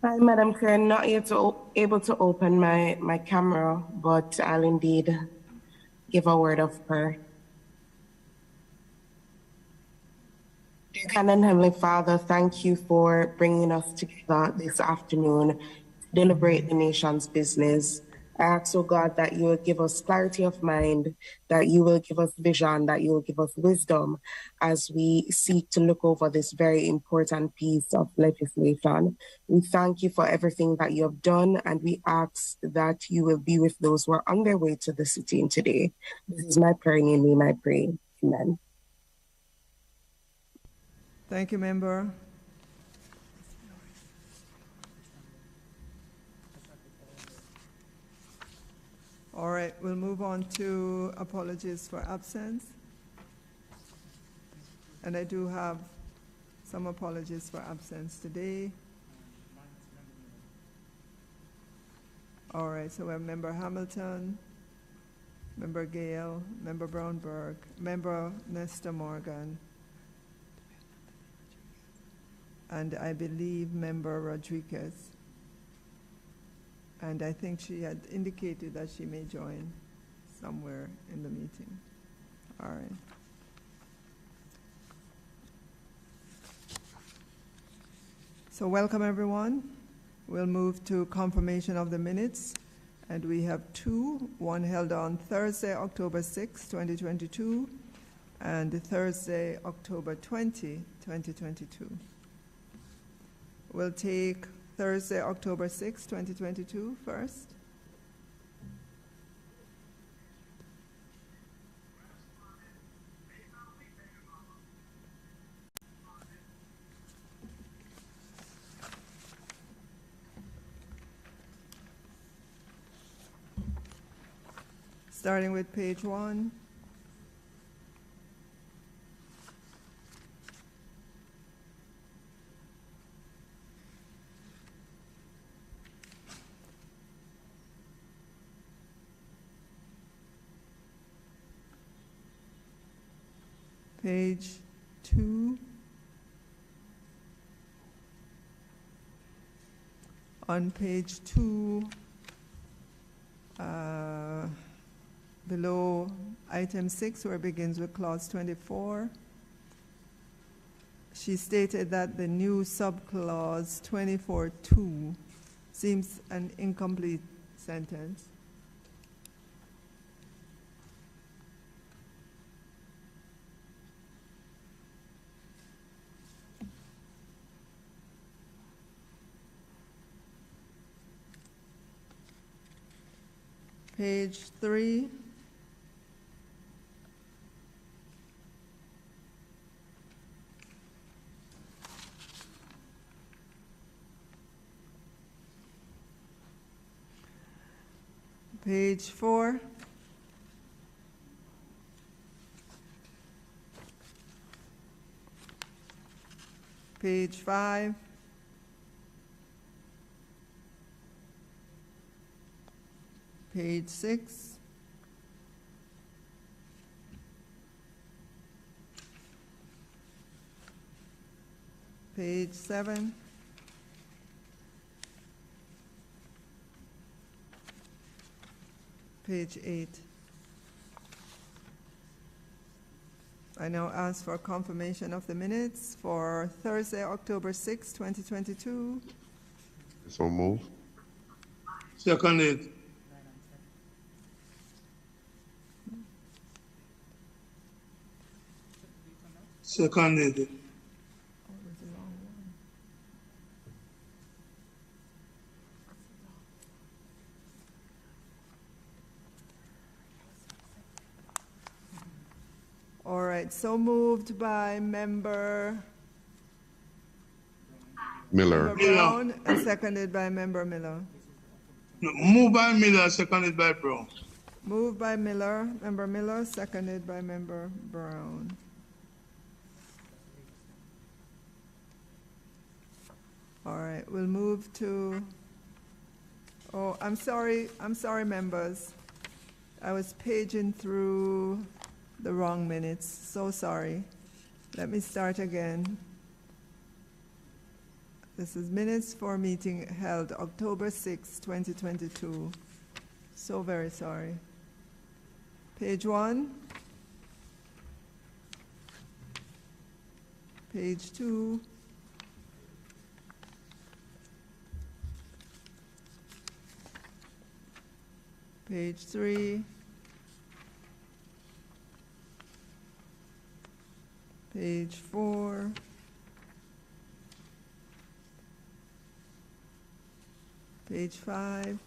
Hi, Madam Chair. Not yet able to open my camera, but I'll indeed give a word of prayer. Dear God and Heavenly Father, thank you for bringing us together this afternoon to deliberate the nation's business. I ask, oh God, that you will give us clarity of mind, that you will give us vision, that you will give us wisdom as we seek to look over this very important piece of legislation. We thank you for everything that you have done, and we ask that you will be with those who are on their way to the sitting today. This is my prayer, in your name I pray. Amen. Thank you, Member. All right, we'll move on to apologies for absence. And I do have some apologies for absence today. All right, so we have Member Hamilton, Member Gale, Member Brownberg, Member Nestor Morgan, and I believe Member Rodriguez. And I think she had indicated that she may join somewhere in the meeting. All right. So welcome, everyone. We'll move to confirmation of the minutes. And we have two, one held on Thursday, October 6, 2022, and Thursday, October 20, 2022. We'll take Thursday, October 6, 2022 first. Starting with page 1. Page 2. On page 2, below item 6, where it begins with clause 24, she stated that the new subclause 24.2 seems an incomplete sentence. Page 3. Page 4. Page 5. Page 6. Page 7. Page 8. I now ask for confirmation of the minutes for Thursday, October 6, 2022. So move. Seconded. Seconded. All right, so moved by Member Miller. Brown and seconded by Member Miller. No, moved by Miller, seconded by Brown. Moved by Miller, Member Miller, seconded by Member Brown. All right, we'll move to, oh, I'm sorry, members. I was paging through the wrong minutes, so sorry. Let me start again. This is minutes for meeting held October 6, 2022. So very sorry. Page 1. Page 2. Page 3. Page 4. Page 5.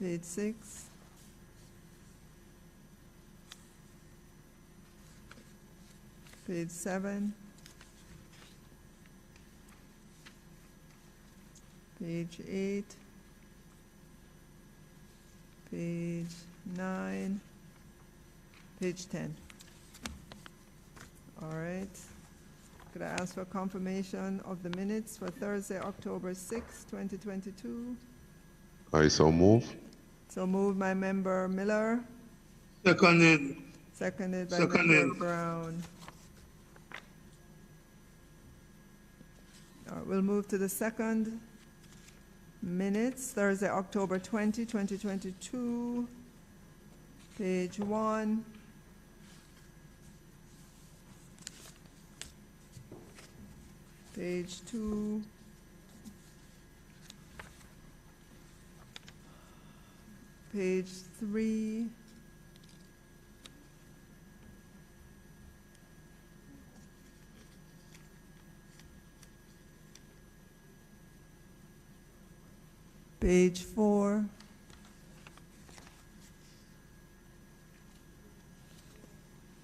Page 6. Page 7. Page 8. Page 9. Page 10. All right. Could I ask for confirmation of the minutes for Thursday, October 6, 2022? I so move. So moved by Member Miller, Seconded. seconded by Seconded. Member Brown. All right, we'll move to the second minutes, Thursday, October 20, 2022. Page 1. Page 2. Page 3. Page 4.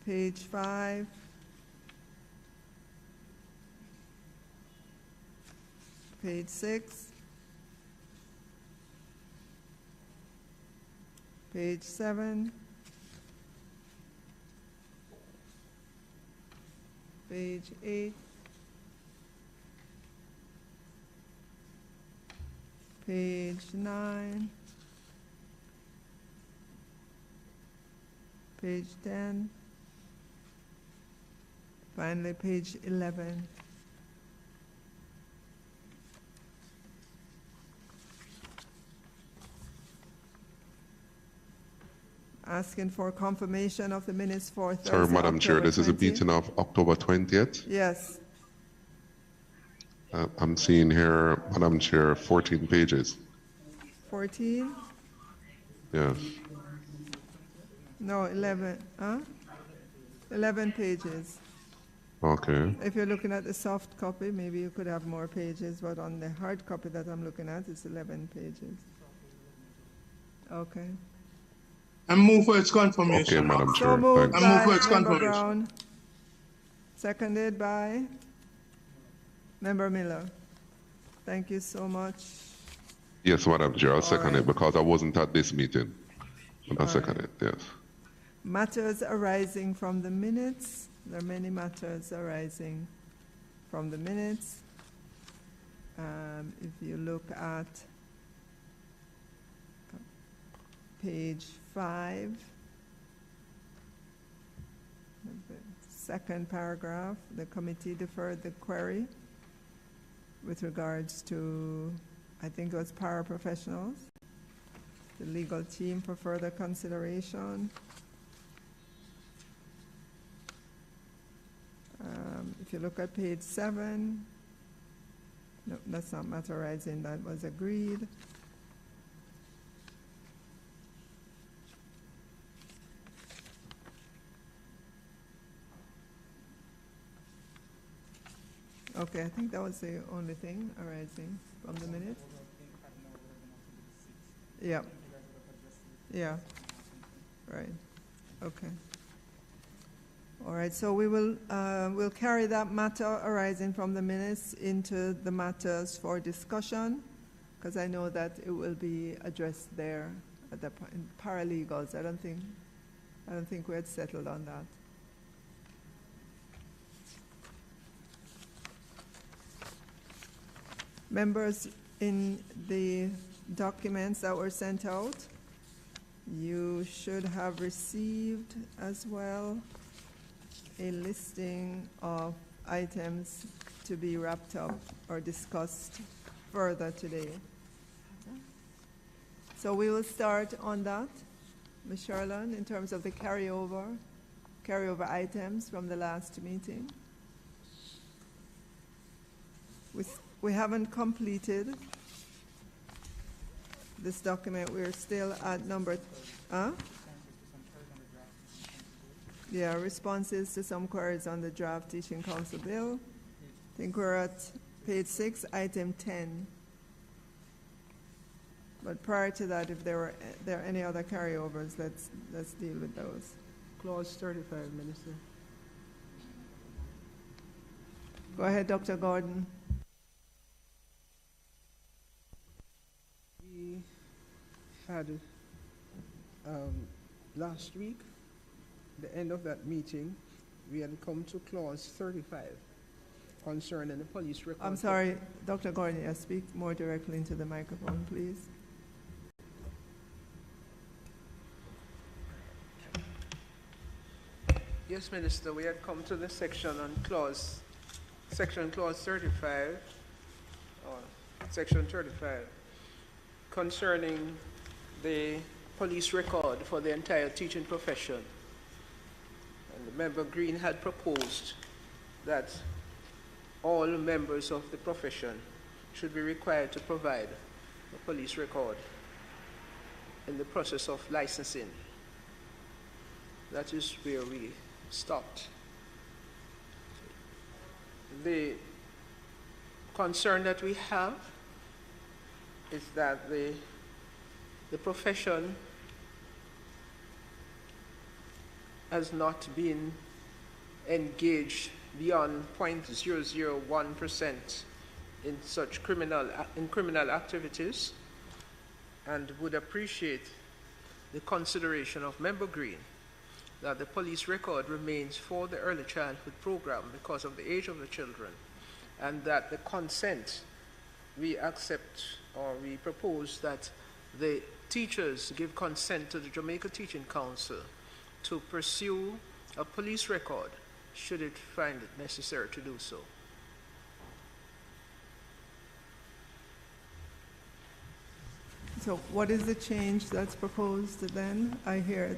Page 5. Page 6. Page 7. Page 8. Page 9. Page 10. Finally, page 11. Asking for confirmation of the minutes for Thursday, Sorry, Madam Chair, October this is a 20. meeting of October 20th. Yes. I'm seeing here, Madam Chair, 14 pages. 14? Yes. No, 11. Huh? 11 pages. Okay. If you're looking at the soft copy, maybe you could have more pages, but on the hard copy that I'm looking at, it's 11 pages. Okay. I move for its confirmation. Okay, Madam So Chair. moved Thanks. I move for by its Member confirmation. Brown. Seconded by Member Miller. Thank you so much. Yes, Madam Chair, I'll second right. it because I wasn't at this meeting. And I'll All second right. it, yes. Matters arising from the minutes. There are many matters arising from the minutes. If you look at page 5, the second paragraph, the committee deferred the query with regards to, I think it was paraprofessionals, the legal team for further consideration. If you look at page 7, no, that's not matter arising, that was agreed. Okay, I think that was the only thing arising from the minutes. Yeah. Yeah. Right. Okay. All right, so we will we'll carry that matter arising from the minutes into the matters for discussion, because I know that it will be addressed there at the paralegals. I don't think we had settled on that. Members, in the documents that were sent out, You should have received as well a listing of items to be wrapped up or discussed further today. So we will start on that, Ms. Sherlin, in terms of the carryover items from the last meeting. We haven't completed this document. We're still at number, yeah, responses to some queries on the draft Teaching Council Bill. I think we're at page 6, item 10. But prior to that, if there are any other carryovers, let's deal with those. Clause 35, Minister. Go ahead, Dr. Gordon. We had last week, the end of that meeting, we had come to clause 35 concerning the police record. I'm sorry, Dr. Gordon, yes, speak more directly into the microphone, please. Yes, Minister, we had come to the section on clause 35, or section 35, concerning the police record for the entire teaching profession. And the member Green had proposed that all members of the profession should be required to provide a police record in the process of licensing. That is where we stopped. The concern that we have is that the profession has not been engaged beyond 0.001% in such criminal activities, and would appreciate the consideration of Member Green that the police record remains for the early childhood program because of the age of the children, and that the consent we accept, or we propose that the teachers give consent to the Jamaica Teaching Council to pursue a police record should it find it necessary to do so. So what is the change that's proposed then? I hear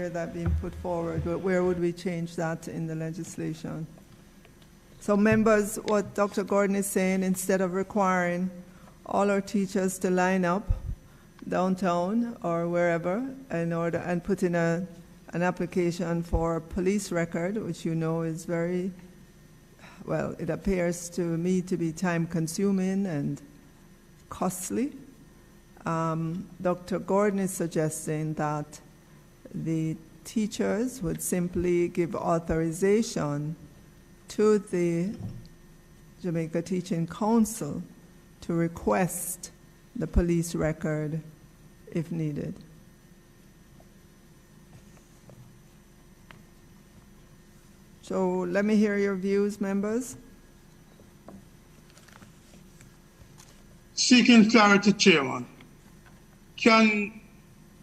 that being put forward, but where would we change that in the legislation? So members, what Dr. Gordon is saying, instead of requiring all our teachers to line up downtown or wherever in order and put in an application for a police record, which you know is very, well, it appears to me to be time consuming and costly. Dr. Gordon is suggesting that the teachers would simply give authorization to the Jamaica Teaching Council to request the police record if needed. So let me hear your views, members. Seeking clarity, Chairman. Can,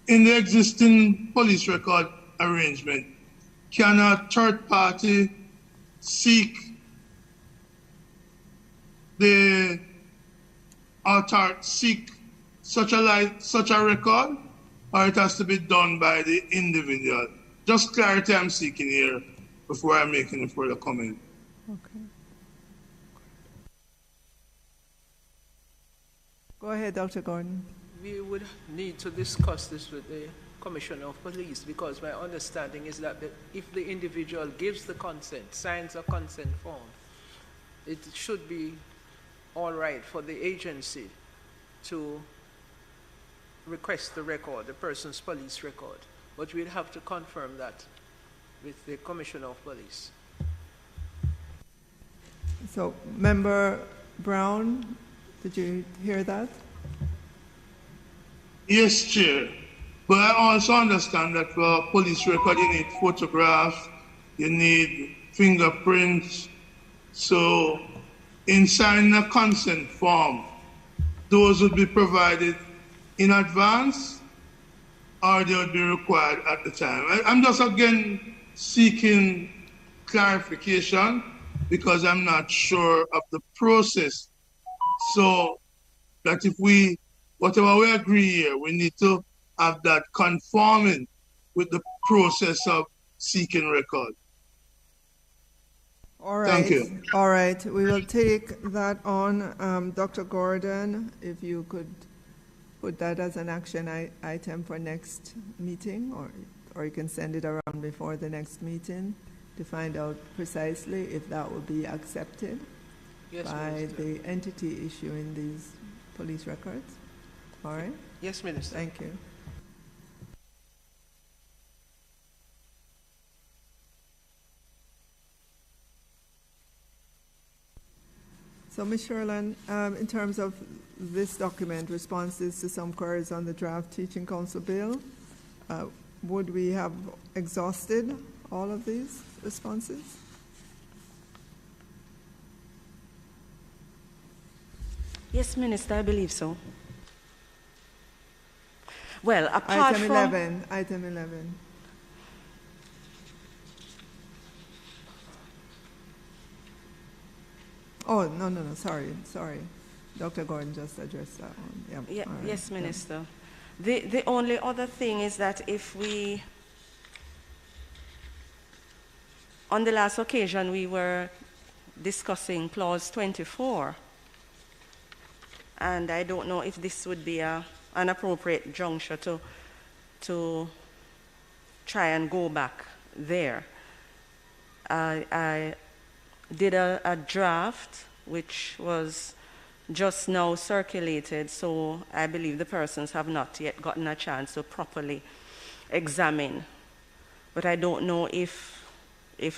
in the existing police record arrangement, can a third party seek such a record, or it has to be done by the individual? Just clarity I'm seeking here before I'm making a further comment. Okay. Go ahead, Dr. Gordon. We would need to discuss this with the Commissioner of Police, because my understanding is that if the individual gives the consent, signs a consent form, it should be all right for the agency to request the record, the person's police record. But we'd have to confirm that with the Commissioner of Police. So, Member Brown, did you hear that? Yes, Chair. But I also understand that for a police record, you need photographs, you need fingerprints. So, in signing a consent form, those would be provided in advance, or they would be required at the time. I'm just again seeking clarification because I'm not sure of the process. So that if whatever we agree here, we need to have that conforming with the process of seeking record. All right. Thank you. All right. We will take that on. Dr. Gordon, if you could put that as an action item for next meeting, or you can send it around before the next meeting to find out precisely if that will be accepted by Minister. the entity issuing these police records. All right? Yes, Minister. Thank you. So, Ms. Sherland, in terms of this document, responses to some queries on the draft Teaching Council Bill, would we have exhausted all of these responses? Yes, Minister, I believe so. Well, apart Item from... 11, item 11. Oh, no, sorry. Dr. Gordon just addressed that one. Yep. Yeah, All right. yes, Minister. The only other thing is that if we... On the last occasion, we were discussing clause 24, and I don't know if this would be an appropriate juncture to try and go back there. I did a draft which was just now circulated, so I believe the persons have not yet gotten a chance to properly examine. But I don't know if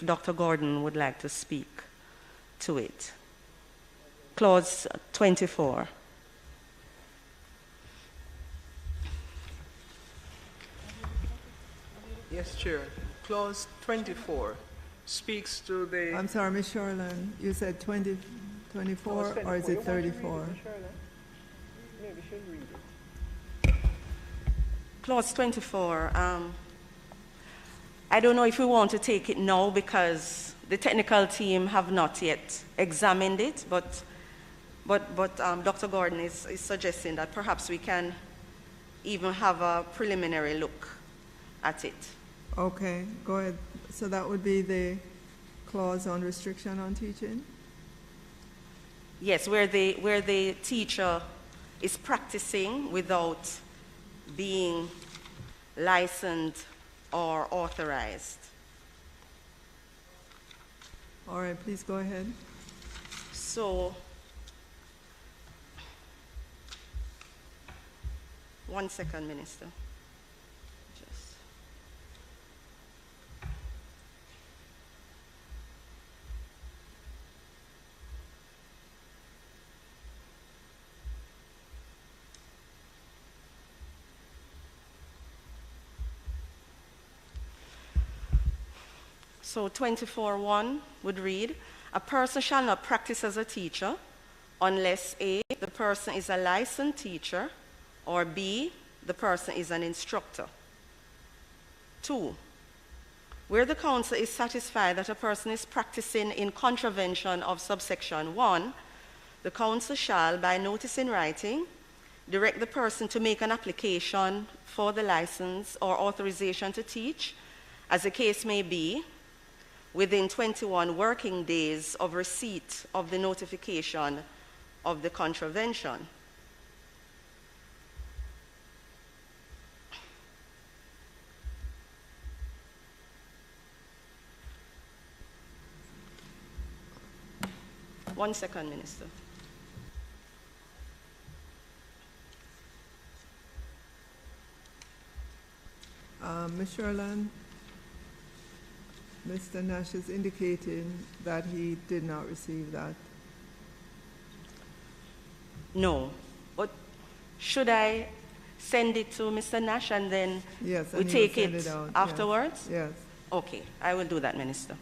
Dr. Gordon would like to speak to it. Clause 24. Yes, Chair. Clause 24 speaks to the... I'm sorry, Ms. Sherland, you said 24 or is it 34? Maybe she'll read it. Clause 24. I don't know if we want to take it now because the technical team have not yet examined it, but Dr. Gordon is suggesting that perhaps we can even have a preliminary look at it. Okay, go ahead. So that would be the clause on restriction on teaching? Yes, where the teacher is practicing without being licensed or authorized. All right, please go ahead. So, one second, Minister. Just. So 24:1 would read, a person shall not practice as a teacher unless A, the person is a licensed teacher, or B, the person is an instructor. 2, where the council is satisfied that a person is practicing in contravention of subsection 1, the council shall, by notice in writing, direct the person to make an application for the license or authorization to teach, as the case may be, within 21 working days of receipt of the notification of the contravention. One second, Minister. Ms. Sherland, Mr. Nash is indicating that he did not receive that. No, but should I send it to Mr. Nash and then Yes, we and he will take send it out. afterwards? Yes. Okay, I will do that, Minister.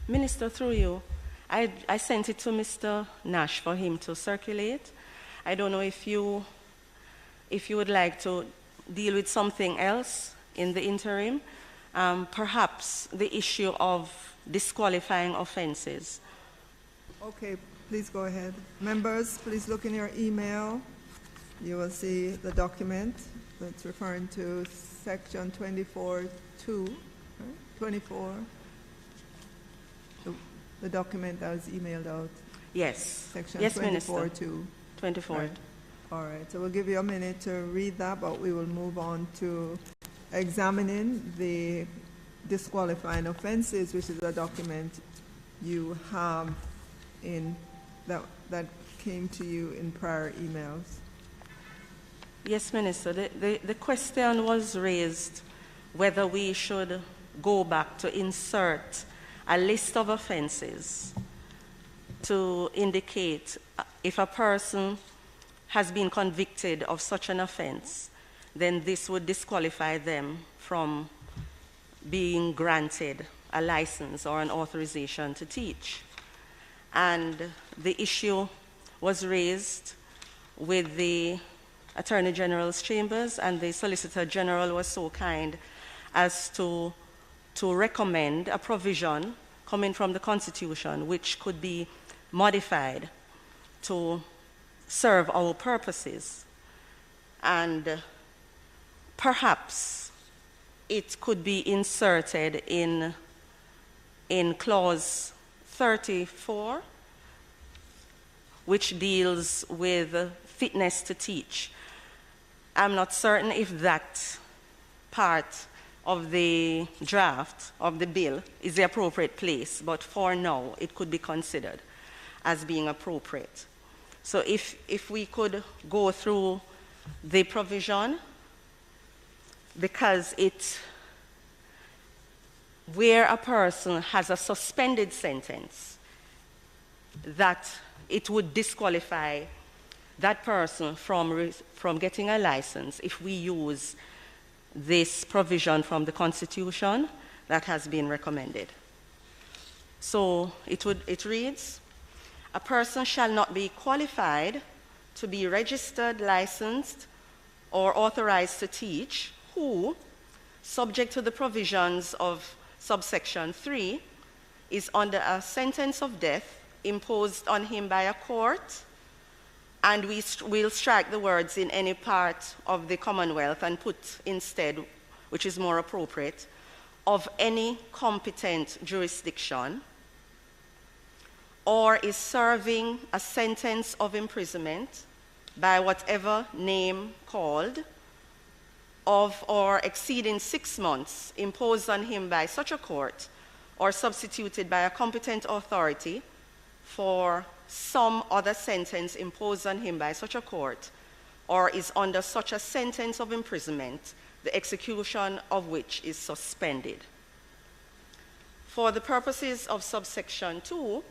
Minister, through you, I sent it to Mr. Nash for him to circulate. I don't know if you would like to deal with something else in the interim, perhaps the issue of disqualifying offences. Okay, please go ahead. Members, please look in your email. You will see the document that's referring to section 24.2, right? 24, the document that was emailed out. Yes. Section yes, 24.2. 24. Right. All right, so we'll give you a minute to read that, but we will move on to examining the disqualifying offenses, which is a document you have in that came to you in prior emails. Yes, Minister. The question was raised whether we should go back to insert a list of offenses to indicate if a person has been convicted of such an offense, then this would disqualify them from being granted a license or an authorization to teach. And the issue was raised with the Attorney General's chambers, and the Solicitor General was so kind as to recommend a provision coming from the Constitution which could be modified to serve our purposes. And perhaps it could be inserted in clause 34, which deals with fitness to teach. I'm not certain if that part of the draft of the bill is the appropriate place, but for now, it could be considered as being appropriate. So if we could go through the provision, because where a person has a suspended sentence, that it would disqualify that person from getting a license if we use this provision from the Constitution that has been recommended. So it reads, a person shall not be qualified to be registered, licensed, or authorized to teach who, subject to the provisions of subsection 3, is under a sentence of death imposed on him by a court, and we'll strike the words in any part of the Commonwealth and put instead, which is more appropriate, of any competent jurisdiction, or is serving a sentence of imprisonment by whatever name called, of or exceeding 6 months imposed on him by such a court, or substituted by a competent authority for some other sentence imposed on him by such a court, or is under such a sentence of imprisonment, the execution of which is suspended. For the purposes of subsection 2,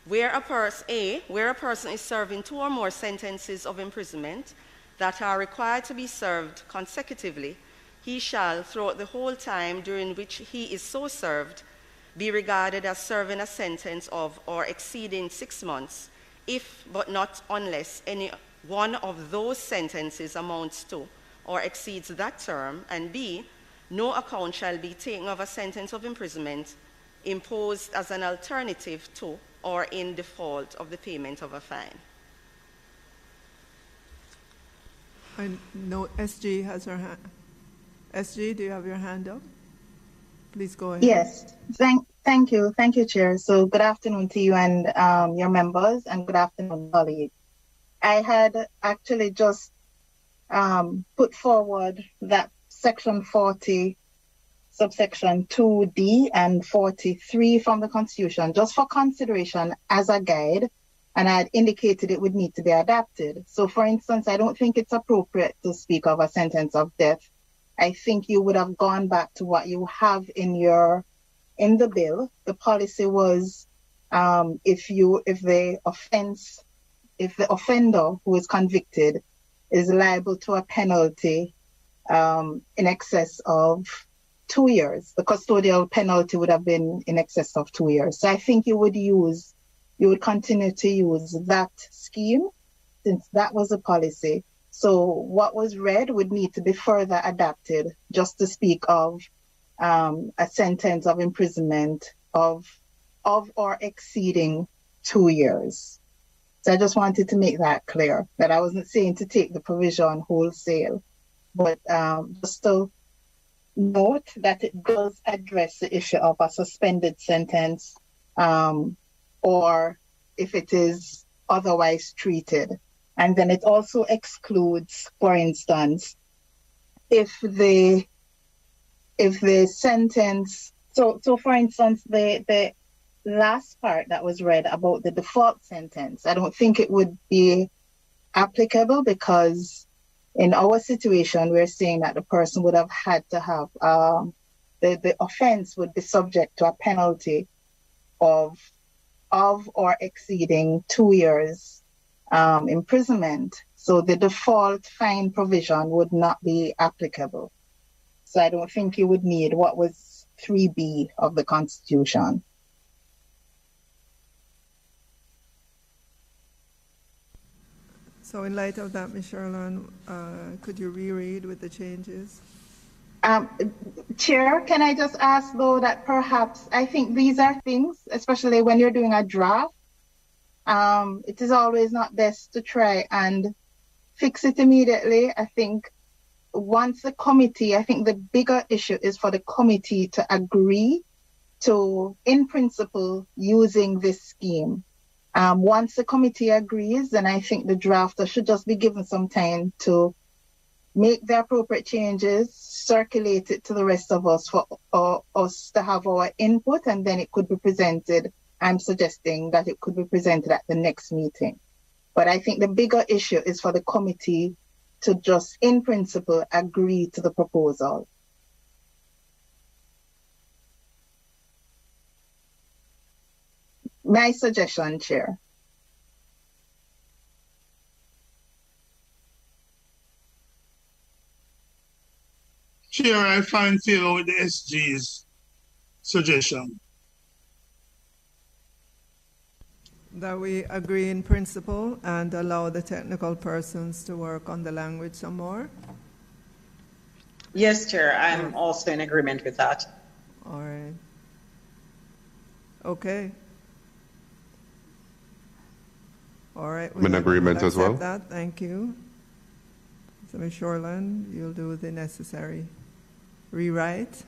where a person is serving 2 or more sentences of imprisonment that are required to be served consecutively, he shall, throughout the whole time during which he is so served, be regarded as serving a sentence of or exceeding 6 months, if but not unless any one of those sentences amounts to or exceeds that term, and B, no account shall be taken of a sentence of imprisonment imposed as an alternative to or in default of the payment of a fine. I know SG has her hand. SG, do you have your hand up? Please go ahead. Yes, thank you, Chair. So good afternoon to you and your members, and good afternoon, colleagues. I had actually just put forward that section 40, subsection 2D and 43 from the Constitution, just for consideration as a guide, and I had indicated it would need to be adapted. So for instance, I don't think it's appropriate to speak of a sentence of death. I think you would have gone back to what you have in the bill. The policy was if the offender who is convicted is liable to a penalty in excess of 2 years. The custodial penalty would have been in excess of 2 years. So I think you would continue to use that scheme since that was a policy. So what was read would need to be further adapted just to speak of a sentence of imprisonment of or exceeding 2 years. So I just wanted to make that clear, that I wasn't saying to take the provision wholesale, but just to note that it does address the issue of a suspended sentence or if it is otherwise treated. And then it also excludes, for instance, if the sentence, so for instance, the last part that was read about the default sentence, I don't think it would be applicable because in our situation, we're saying that the person would have had to have, the offense would be subject to a penalty of or exceeding 2 years imprisonment. So the default fine provision would not be applicable. So I don't think you would need what was 3B of the Constitution. So in light of that, Ms. Sherlin, could you reread with the changes? Chair, can I just ask though that perhaps, I think these are things, especially when you're doing a draft, it is always not best to try and fix it immediately. I think once the committee, I think the bigger issue is for the committee to agree to, in principle, using this scheme. Once the committee agrees, then I think the drafter should just be given some time to make the appropriate changes, circulate it to the rest of us for us to have our input, and then it could be presented. I'm suggesting that it could be presented at the next meeting. But I think the bigger issue is for the committee to just, in principle, agree to the proposal. My suggestion, Chair. Chair, I find favor with the SG's suggestion. That we agree in principle and allow the technical persons to work on the language some more? Yes, Chair, I'm also in agreement with that. All right. Okay. All right. I'm in agreement as well. That. Thank you. So Ms. Shoreland, you'll do the necessary rewrite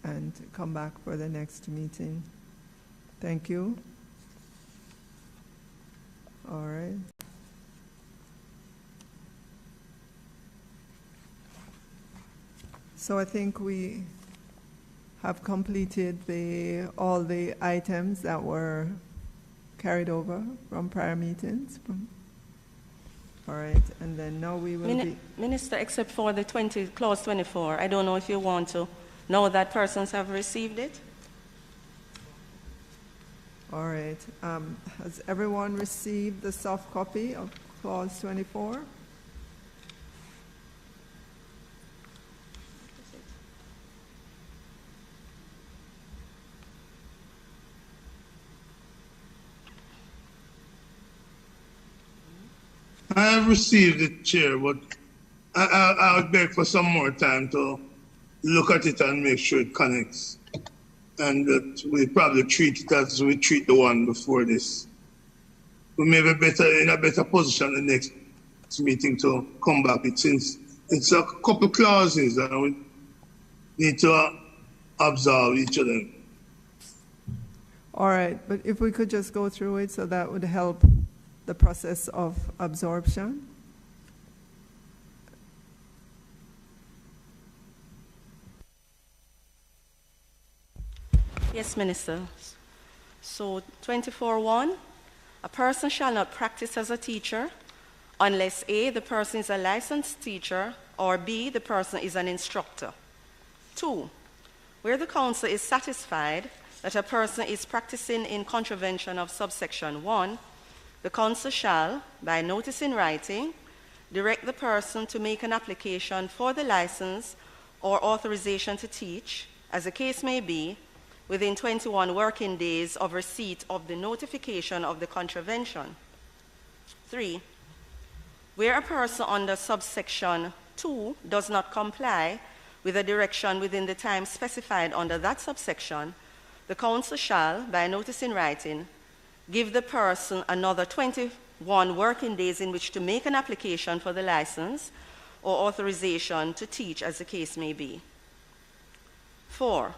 and come back for the next meeting. Thank you. All right. So I think we have completed all the items that were carried over from prior meetings. All right, and then now we will Minister, except for the clause 24, I don't know if you want to know that persons have received it. All right. Has everyone received the soft copy of clause 24? I have received it, Chair, but I would beg for some more time to look at it and make sure it connects. And that we probably treat it as we treat the one before this. We may be in a better position the next meeting to come back. Since it's a couple clauses and we need to observe each of them. All right, but if we could just go through it, so that would help the process of absorption. Yes, Minister. So 24.1, a person shall not practice as a teacher unless A, the person is a licensed teacher, or B, the person is an instructor. 2, where the council is satisfied that a person is practicing in contravention of subsection 1, the council shall, by notice in writing, direct the person to make an application for the license or authorization to teach as the case may be, within 21 working days of receipt of the notification of the contravention. 3. Where a person under subsection 2 does not comply with a direction within the time specified under that subsection, the council shall, by notice in writing, give the person another 21 working days in which to make an application for the license or authorization to teach, as the case may be. 4.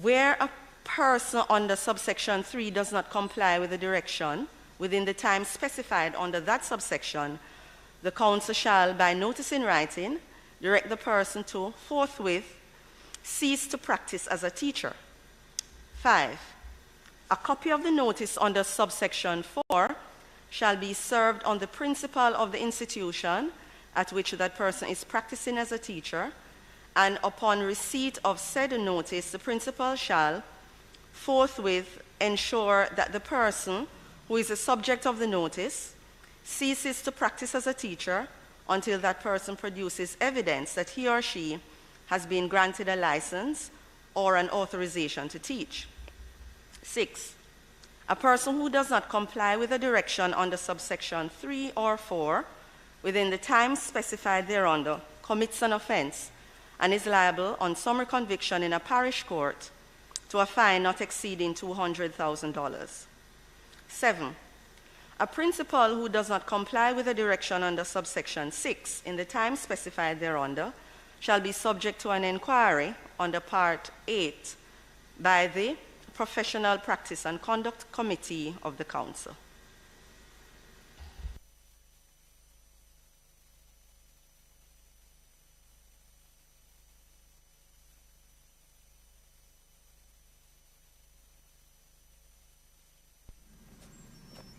Where a person under subsection 3 does not comply with the direction within the time specified under that subsection, the council shall, by notice in writing, direct the person to forthwith cease to practice as a teacher. 5. A copy of the notice under subsection 4 shall be served on the principal of the institution at which that person is practicing as a teacher, and upon receipt of said notice, the principal shall forthwith ensure that the person who is the subject of the notice ceases to practice as a teacher until that person produces evidence that he or she has been granted a license or an authorization to teach. 6. A person who does not comply with a direction under subsection 3 or 4 within the time specified thereunder commits an offense and is liable on summary conviction in a parish court to a fine not exceeding $200,000. 7. A principal who does not comply with a direction under subsection 6 in the time specified thereunder shall be subject to an inquiry under Part 8 by the Professional Practice and Conduct Committee of the Council.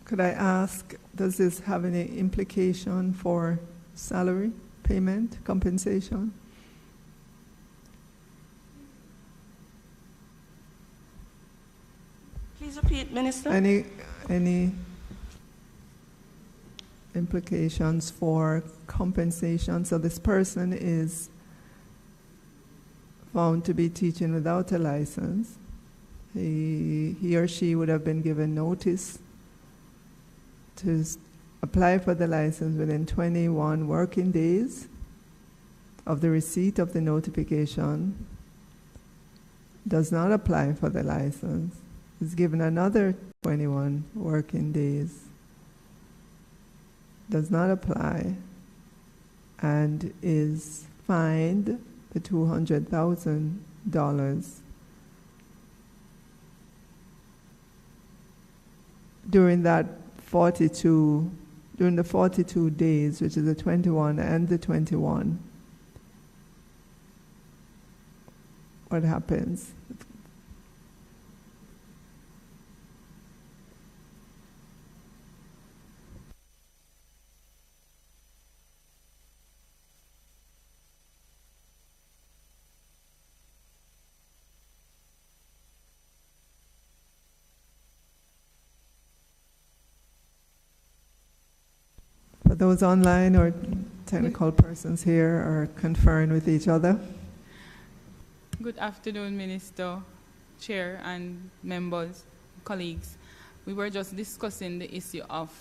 Could I ask, does this have any implication for salary, payment, compensation? Please repeat, Minister. Any implications for compensation? So this person is found to be teaching without a license. He or she would have been given notice to apply for the license within 21 working days of the receipt of the notification, does not apply for the license, is given another 21 working days, does not apply, and is fined the $200,000 during the 42 days, which is the 21 and the 21. What happens? For those online or technical persons here are conferring with each other. Good afternoon, Minister, Chair, and members, colleagues. We were just discussing the issue of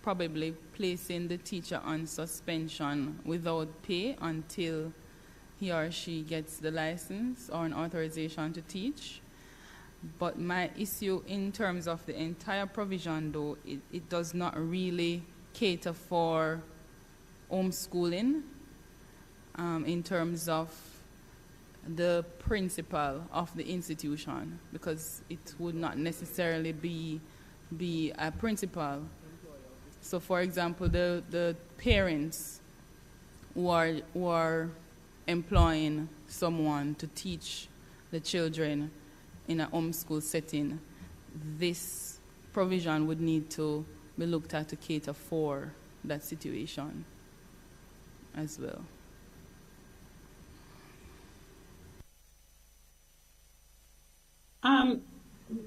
probably placing the teacher on suspension without pay until he or she gets the license or an authorization to teach. But my issue in terms of the entire provision, though, it does not really cater for homeschooling in terms of the principal of the institution, because it would not necessarily be a principal. So, for example, the parents who are employing someone to teach the children in a homeschool setting, this provision would need to be looked at to cater for that situation as well.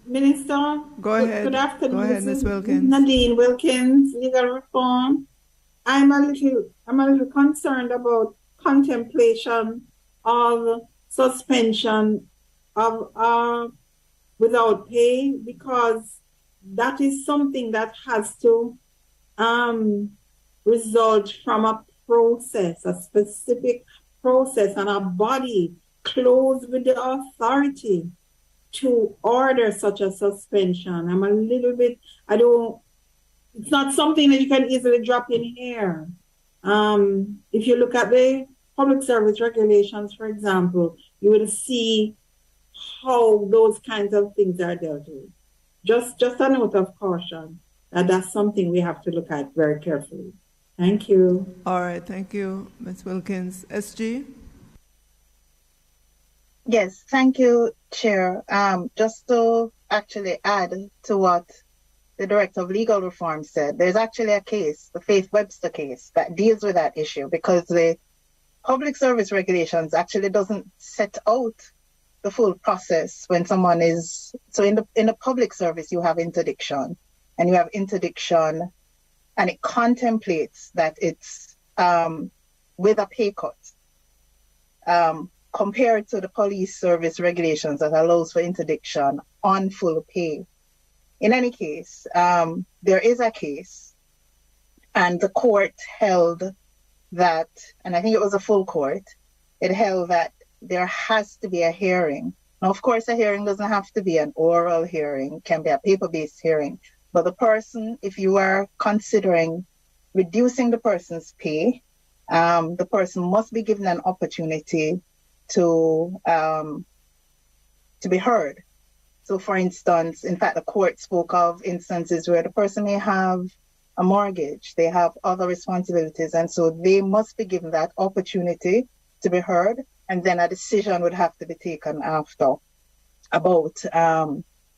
Minister, go ahead. Good afternoon. Go ahead, Ms. Wilkins. Nadine Wilkins, Legal Reform. I'm a little concerned about contemplation of suspension of without pay, because that is something that has to result from a process, a specific process, and a body clothed with the authority to order such a suspension. I'm a little bit, it's not something that you can easily drop in here. If you look at the public service regulations, for example, you will see how those kinds of things are dealt with. Just a note of caution that that's something we have to look at very carefully. Thank you. All right, thank you, Ms. Wilkins. SG? Yes, thank you, Chair. Just to actually add to what the Director of Legal Reform said, there's actually a case, the Faith Webster case, that deals with that issue, because the public service regulations actually doesn't set out the full process when someone is, so in the public service you have interdiction, and you have interdiction and it contemplates that it's with a pay cut, compared to the police service regulations that allows for interdiction on full pay. In any case, there is a case, and the court held that, and I think it was a full court, it held that there has to be a hearing. Now, of course, a hearing doesn't have to be an oral hearing, it can be a paper-based hearing, but the person, if you are considering reducing the person's pay, the person must be given an opportunity to be heard. So, for instance, in fact, the court spoke of instances where the person may have a mortgage, they have other responsibilities, and so they must be given that opportunity to be heard, and then a decision would have to be taken after about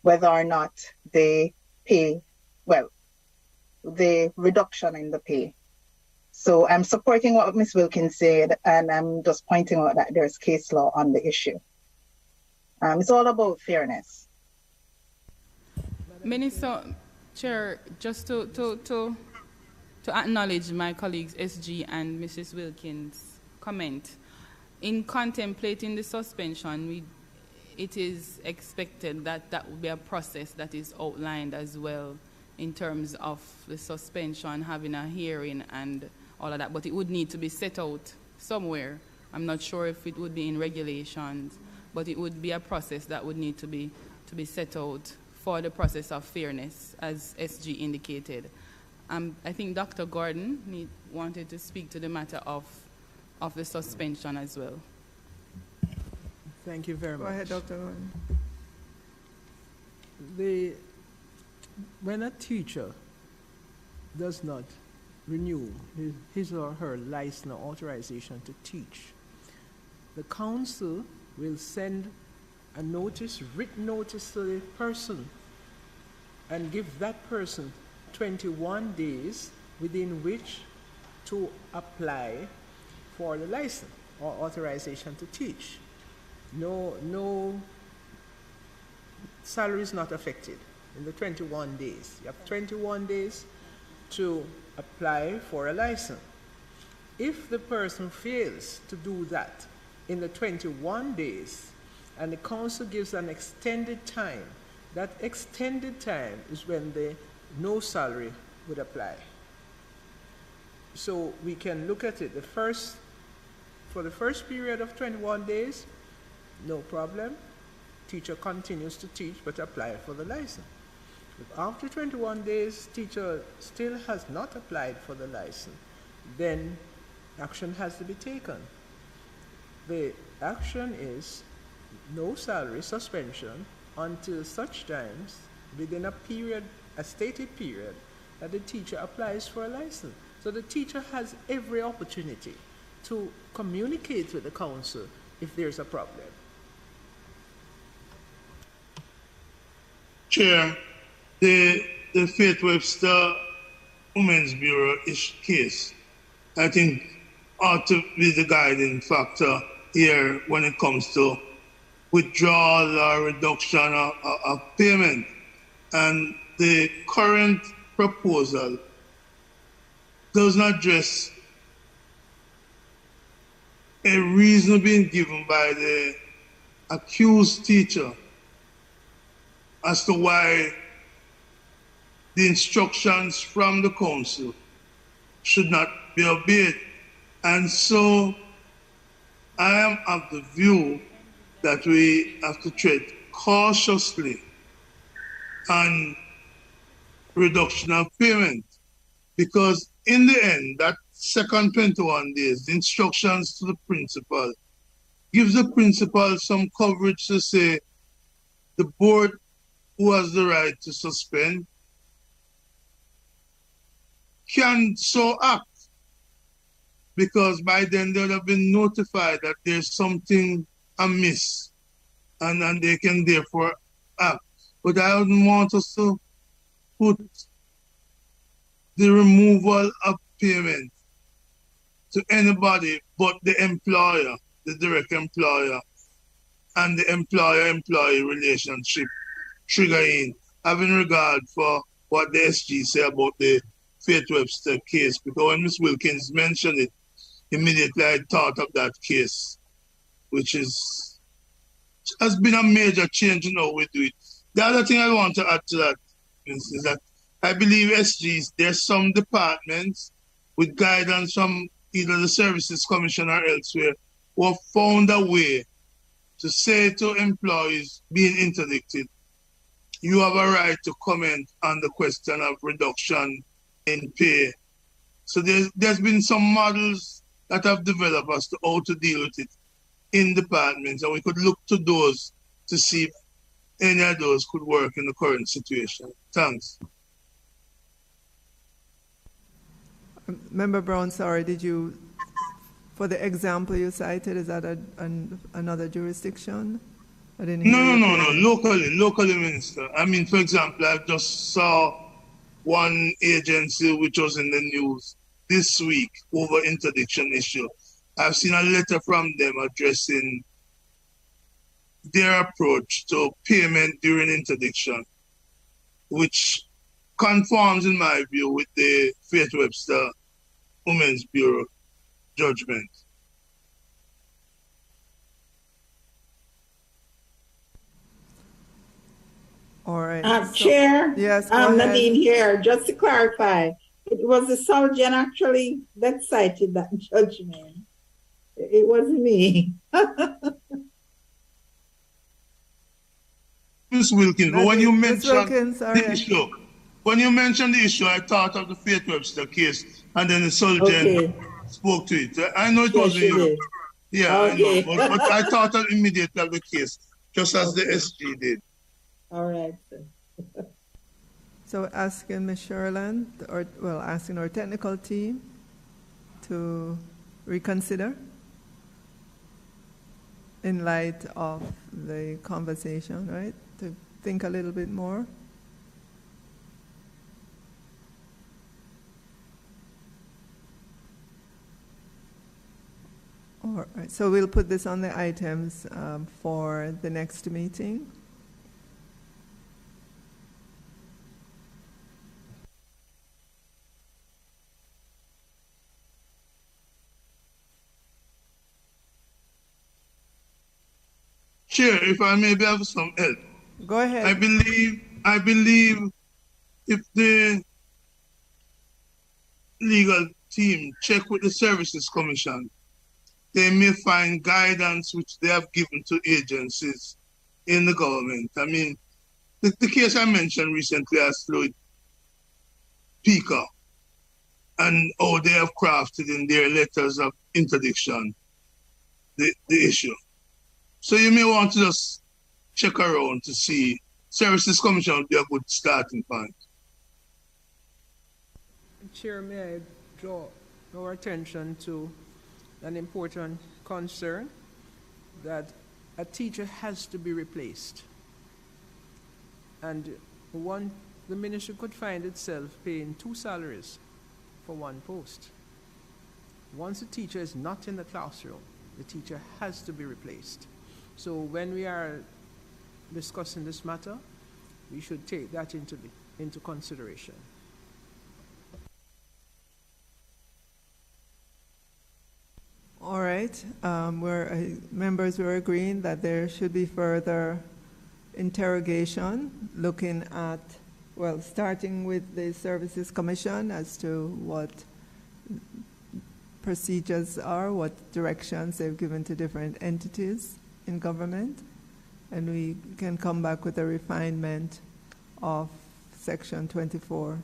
whether or not they pay, well, the reduction in the pay. So I'm supporting what Ms. Wilkins said, and I'm just pointing out that there's case law on the issue. It's all about fairness. Minister, Chair, just to acknowledge my colleagues SG and Mrs. Wilkins' comment, in contemplating the suspension, it is expected that that will be a process that is outlined as well in terms of the suspension, having a hearing and all of that, but it would need to be set out somewhere. I'm not sure if it would be in regulations, but it would be a process that would need to be set out for the process of fairness, as SG indicated. I think Dr. Gordon wanted to speak to the matter of the suspension as well. Thank you very much. Go ahead, Dr. Gordon. When a teacher does not renew his or her license or authorization to teach, the council will send a notice, written notice to the person, and give that person 21 days within which to apply for the license or authorization to teach. No salary is not affected in the 21 days. You have 21 days to apply for a license. If the person fails to do that in the 21 days, and the council gives an extended time, that extended time is when the no salary would apply. So we can look at it for the first period of 21 days, no problem. Teacher continues to teach but apply for the license. If after 21 days, teacher still has not applied for the license, then action has to be taken. The action is no salary suspension until such times within a stated period that the teacher applies for a license. So the teacher has every opportunity to communicate with the council if there's a problem. Chair, the Faith Webster Women's Bureau case, I think, ought to be the guiding factor here when it comes to withdrawal or reduction of payment. And the current proposal does not address a reason being given by the accused teacher as to why the instructions from the council should not be obeyed. And so I am of the view that we have to tread cautiously on reduction of payment, because in the end, that second 21 days, the instructions to the principal gives the principal some coverage to say the board, who has the right to suspend, can so act, because by then they would have been notified that there's something amiss, and they can therefore act. But I wouldn't want us to put the removal of payment to anybody but the employer, the direct employer, and the employer-employee relationship triggering, having regard for what the SG say about the Faith Webster case. Because when Ms. Wilkins mentioned it, immediately I thought of that case, which has been a major change in how we do it. The other thing I want to add to that is that I believe SGs, there's some departments with guidance from either the Services Commission or elsewhere who have found a way to say to employees being interdicted, you have a right to comment on the question of reduction in pay. So there's been some models that have developed as to how to deal with it in departments, and we could look to those to see if any of those could work in the current situation. Thanks. Member Brown, sorry, did you, for the example you cited, is that another jurisdiction? I didn't hear No. Locally, Minister. I mean, for example, I just saw one agency which was in the news this week over interdiction issue. I've seen a letter from them addressing their approach to payment during interdiction, which conforms, in my view, with the Faith Webster Women's Bureau judgment. All right. Chair, yes, Nadine here, just to clarify, it was the Solgen actually that cited that judgment. It wasn't me. Ms. Wilkins, but when you mentioned the issue, I thought of the Faith Webster case, and then the Solgen spoke to it. I know it wasn't you. Yeah, okay. I know, but I thought immediately of the case, just as the SG did. All right. So asking Ms. Sherland, asking our technical team to reconsider in light of the conversation, right? To think a little bit more. All right, so we'll put this on the items for the next meeting. Chair, if I may have some help. Go ahead. I believe if the legal team check with the Services Commission, they may find guidance which they have given to agencies in the government. I mean, the case I mentioned recently has Floyd Peaker and how they have crafted in their letters of interdiction the issue. So you may want to just check around to see. Services Commission would be a good starting point. Chair, may I draw our attention to an important concern that a teacher has to be replaced. And the ministry could find itself paying 2 salaries for one post. Once a teacher is not in the classroom, the teacher has to be replaced. So when we are discussing this matter, we should take that into consideration. All right. right. Members were agreeing that there should be further interrogation looking at, well, starting with the Services Commission as to what procedures are, what directions they've given to different entities in government, and we can come back with a refinement of Section 24.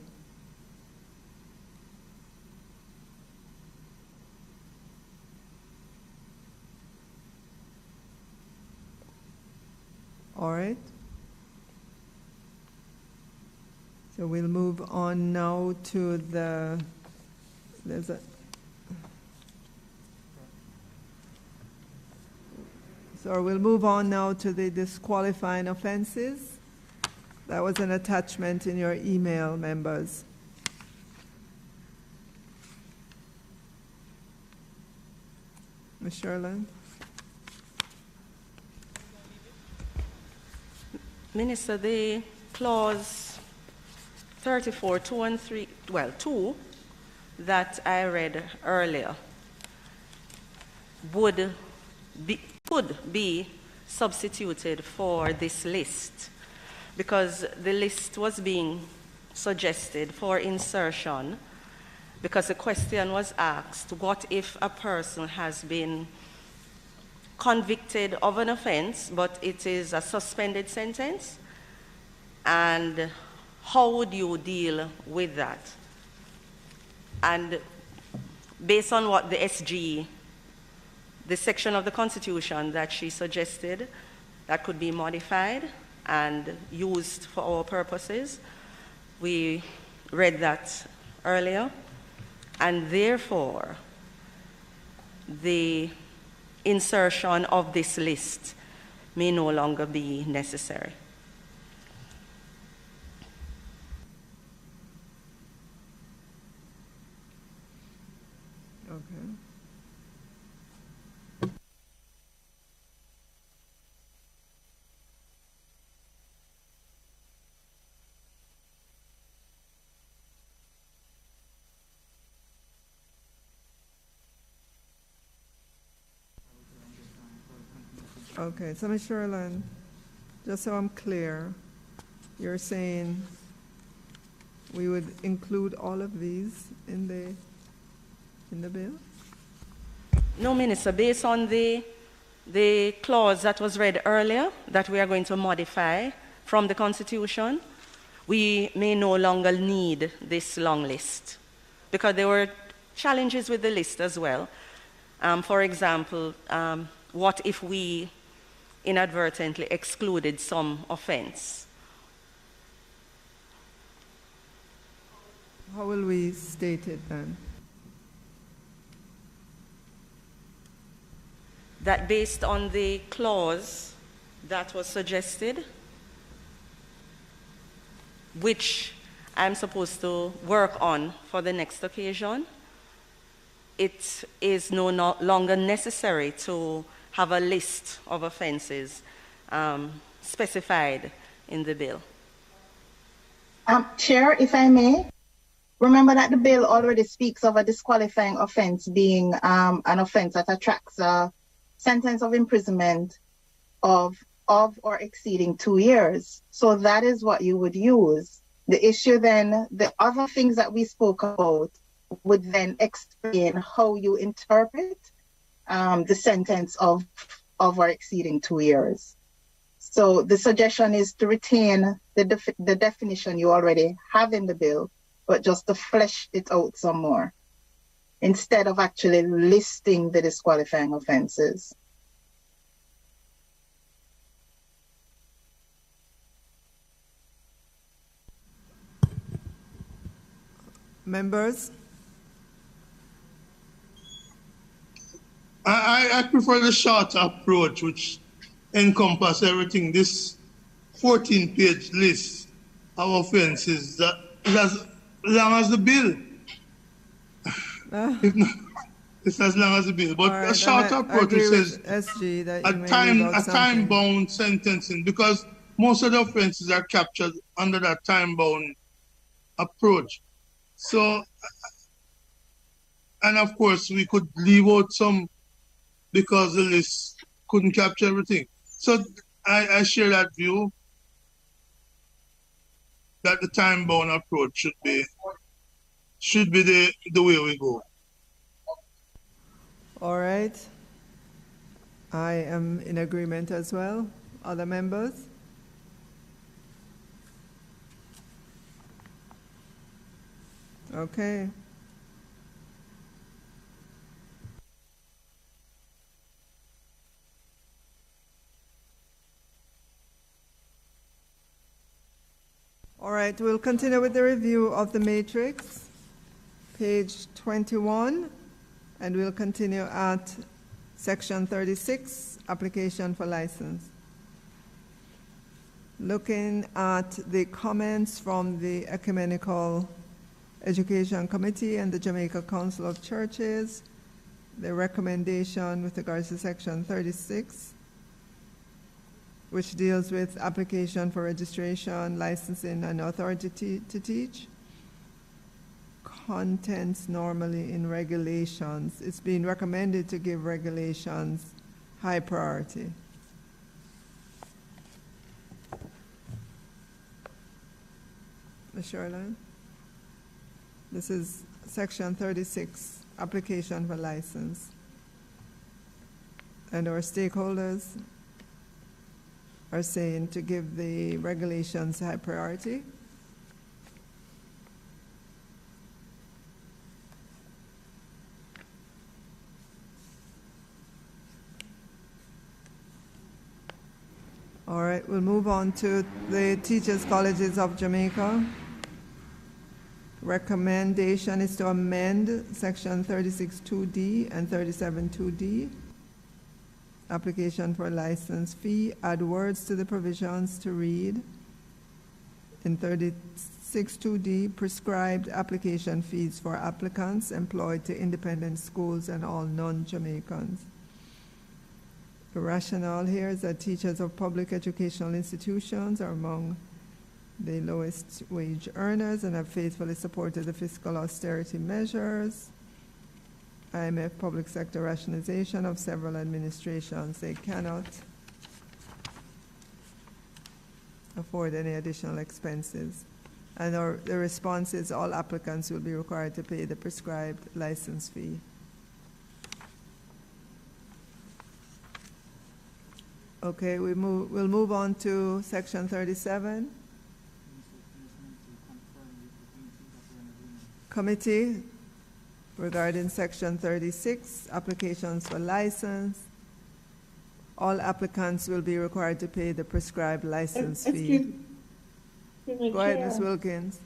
All right. So we'll move on now to we'll move on now to the disqualifying offenses. That was an attachment in your email, members. Ms. Sherlin? Minister, the clause 34, 2 and 3, well, 2 that I read earlier could be substituted for this list, because the list was being suggested for insertion because the question was asked, what if a person has been convicted of an offense, but it is a suspended sentence? And how would you deal with that? And based on what the SG, the section of the Constitution that she suggested that could be modified and used for our purposes, we read that earlier, and therefore the insertion of this list may no longer be necessary. Okay. Okay, so Ms. Sherlin, just so I'm clear, you're saying we would include all of these in the bill? No, Minister, based on the clause that was read earlier that we are going to modify from the Constitution, we may no longer need this long list, because there were challenges with the list as well. For example, what if we inadvertently excluded some offense? How will we state it then? That based on the clause that was suggested, which I'm supposed to work on for the next occasion, it is no longer necessary to have a list of offenses specified in the bill. Chair, if I may, remember that the bill already speaks of a disqualifying offense being an offense that attracts a sentence of imprisonment of or exceeding 2 years. So that is what you would use. The issue then, the other things that we spoke about would then explain how you interpret the sentence of or exceeding 2 years. So the suggestion is to retain the definition you already have in the bill, but just to flesh it out some more, instead of actually listing the disqualifying offenses. Members? I prefer the short approach, which encompasses everything. This 14-page list of offenses, that is as long as the bill. If not, it's as long as the bill. But right, a short approach, which says SG that a time-bound sentencing, because most of the offenses are captured under that time-bound approach. So, and of course, we could leave out some because the list couldn't capture everything. So I share that view that the time-bound approach should be the way we go. All right. I am in agreement as well. Other members? Okay. All right, we'll continue with the review of the matrix, page 21, and we'll continue at section 36, application for license. Looking at the comments from the Ecumenical Education Committee and the Jamaica Council of Churches, the recommendation with regards to section 36, which deals with application for registration, licensing, and authority to teach. Contents normally in regulations. It's been recommended to give regulations high priority. Ms. Shoreline? This is section 36, application for license. And our stakeholders are saying to give the regulations high priority. All right, we'll move on to the Teachers Colleges of Jamaica. Recommendation is to amend section 36.2D and 37.2D. Application for license fee, add words to the provisions to read. In 36.2D, prescribed application fees for applicants employed to independent schools and all non-Jamaicans. The rationale here is that teachers of public educational institutions are among the lowest wage earners and have faithfully supported the fiscal austerity measures. IMF public sector rationalization of several administrations. They cannot afford any additional expenses. And the response is all applicants will be required to pay the prescribed license fee. Okay, we'll move on to section 37. Committee regarding section 36, applications for license. All applicants will be required to pay the prescribed license fee. Go ahead, Ms. Wilkins.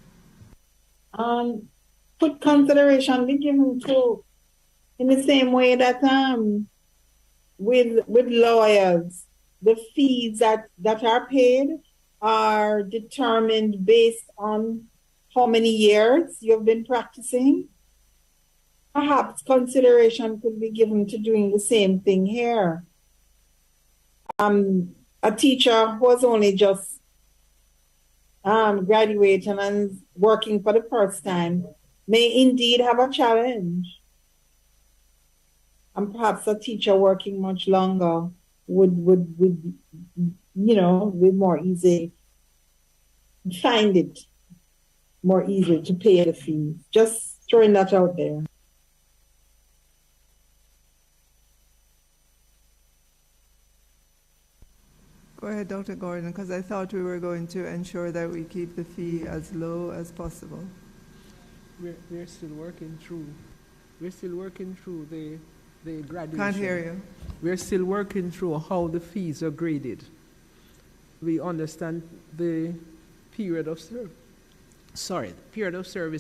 Put consideration be given to, in the same way that with lawyers, the fees that are paid are determined based on how many years you've been practicing. Perhaps consideration could be given to doing the same thing here. A teacher who was only just graduating and working for the first time may indeed have a challenge. And perhaps a teacher working much longer would be more easy, find it more easy to pay the fees. Just throwing that out there. Go ahead, Dr. Gordon, because I thought we were going to ensure that we keep the fee as low as possible. We're still working through. We're still working through the graduation. Can't hear you. We're still working through how the fees are graded. We understand the period of service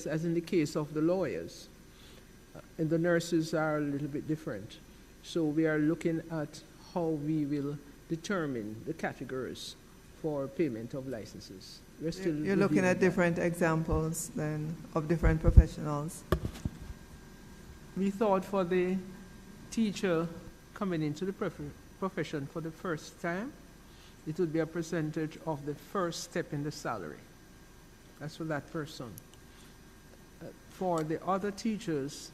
as in the case of the lawyers. And the nurses are a little bit different. So we are looking at how we will determine the categories for payment of licenses. You're looking at different examples then of different professionals. We thought for the teacher coming into the profession for the first time, it would be a percentage of the first step in the salary. That's for that person. For the other teachers,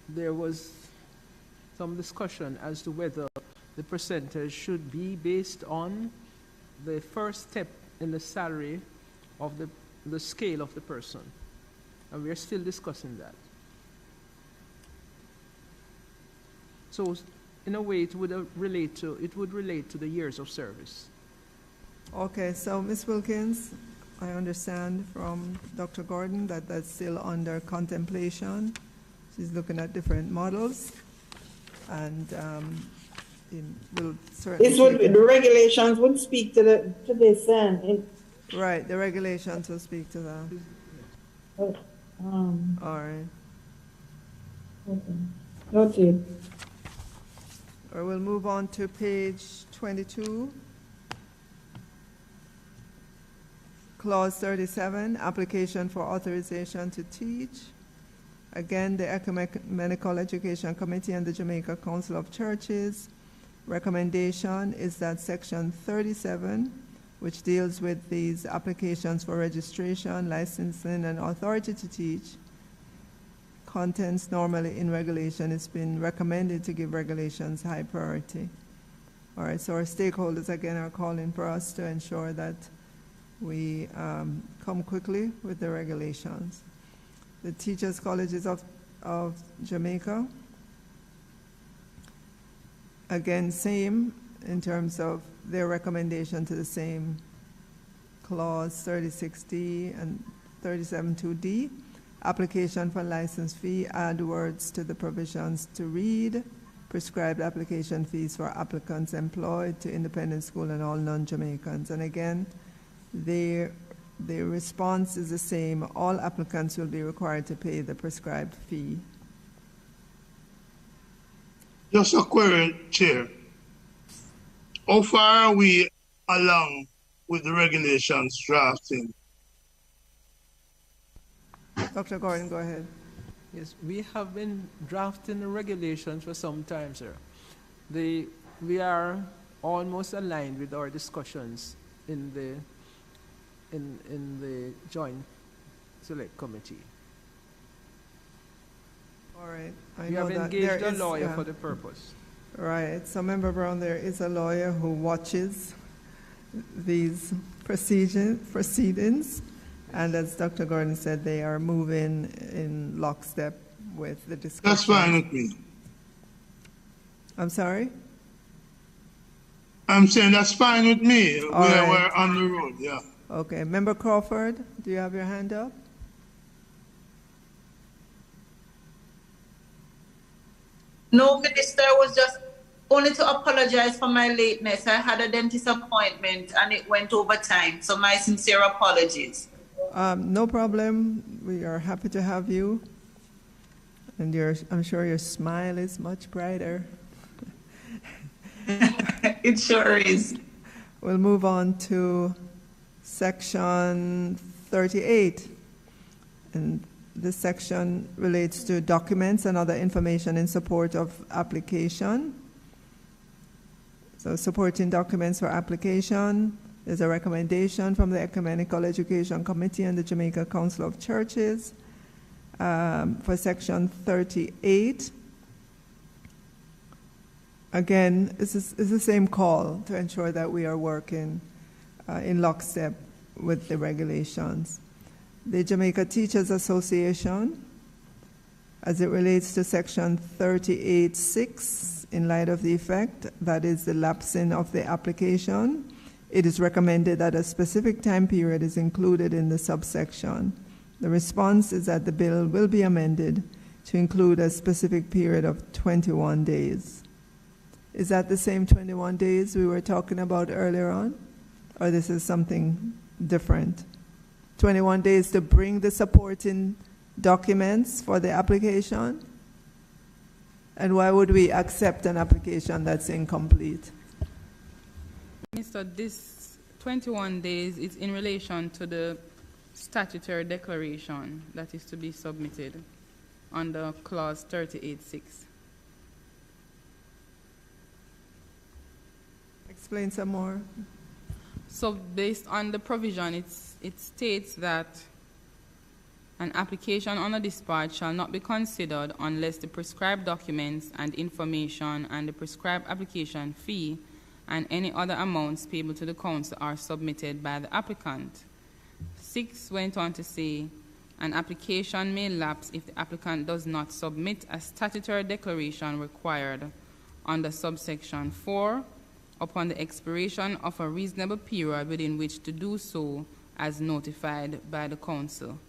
there was some discussion as to whether the percentage should be based on the first step in the salary of the scale of the person. And we are still discussing that. So in a way, it would relate to the years of service. Okay, so Ms. Wilkins, I understand from Dr. Gordon that that's still under contemplation. She's looking at different models, and will certainly. The regulations would speak to this, right, the regulations will speak to that. All right. Okay. Noted. Or we'll move on to page 22. Clause 37, application for authorization to teach. Again, the Ecumenical Education Committee and the Jamaica Council of Churches recommendation is that section 37, which deals with these applications for registration, licensing, and authority to teach, contents normally in regulation. It's been recommended to give regulations high priority. All right, so our stakeholders again are calling for us to ensure that we come quickly with the regulations. The Teachers Colleges of Jamaica, again, same in terms of their recommendation to the same clause 36D and 37.2D. Application for license fee, add words to the provisions to read. Prescribed application fees for applicants employed to independent school and all non-Jamaicans. And again, the response is the same. All applicants will be required to pay the prescribed fee. Just a query, Chair. How far are we along with the regulations drafting? Dr. Gordon, go ahead. Yes, we have been drafting the regulations for some time, sir. We are almost aligned with our discussions in the Joint Select Committee. All right. We have engaged a lawyer for the purpose. Right. So, Member Brown, there is a lawyer who watches these proceedings. And as Dr. Gordon said, they are moving in lockstep with the discussion. That's fine with me. I'm sorry? I'm saying that's fine with me. All right. We're on the road, yeah. Okay. Member Crawford, do you have your hand up? No, Minister, I was just only to apologize for my lateness. I had a dentist appointment and it went over time, so my sincere apologies. No problem. We are happy to have you. And I'm sure your smile is much brighter. It sure is. We'll move on to section 38. And this section relates to documents and other information in support of application. So supporting documents for application. There's a recommendation from the Ecumenical Education Committee and the Jamaica Council of Churches for section 38. Again, it's the same call to ensure that we are working in lockstep with the regulations. The Jamaica Teachers Association, as it relates to section 38.6, in light of the effect, that is the lapsing of the application, it is recommended that a specific time period is included in the subsection. The response is that the bill will be amended to include a specific period of 21 days. Is that the same 21 days we were talking about earlier on? Or this is something different? 21 days to bring the supporting documents for the application? And why would we accept an application that's incomplete? Minister, this 21 days is in relation to the statutory declaration that is to be submitted under clause 38.6. Explain some more. So based on the provision, it states that An application on a discharge shall not be considered unless the prescribed documents and information and the prescribed application fee and any other amounts payable to the council are submitted by the applicant. 6 went on to say, an application may lapse if the applicant does not submit a statutory declaration required under subsection 4 upon the expiration of a reasonable period within which to do so as notified by the council.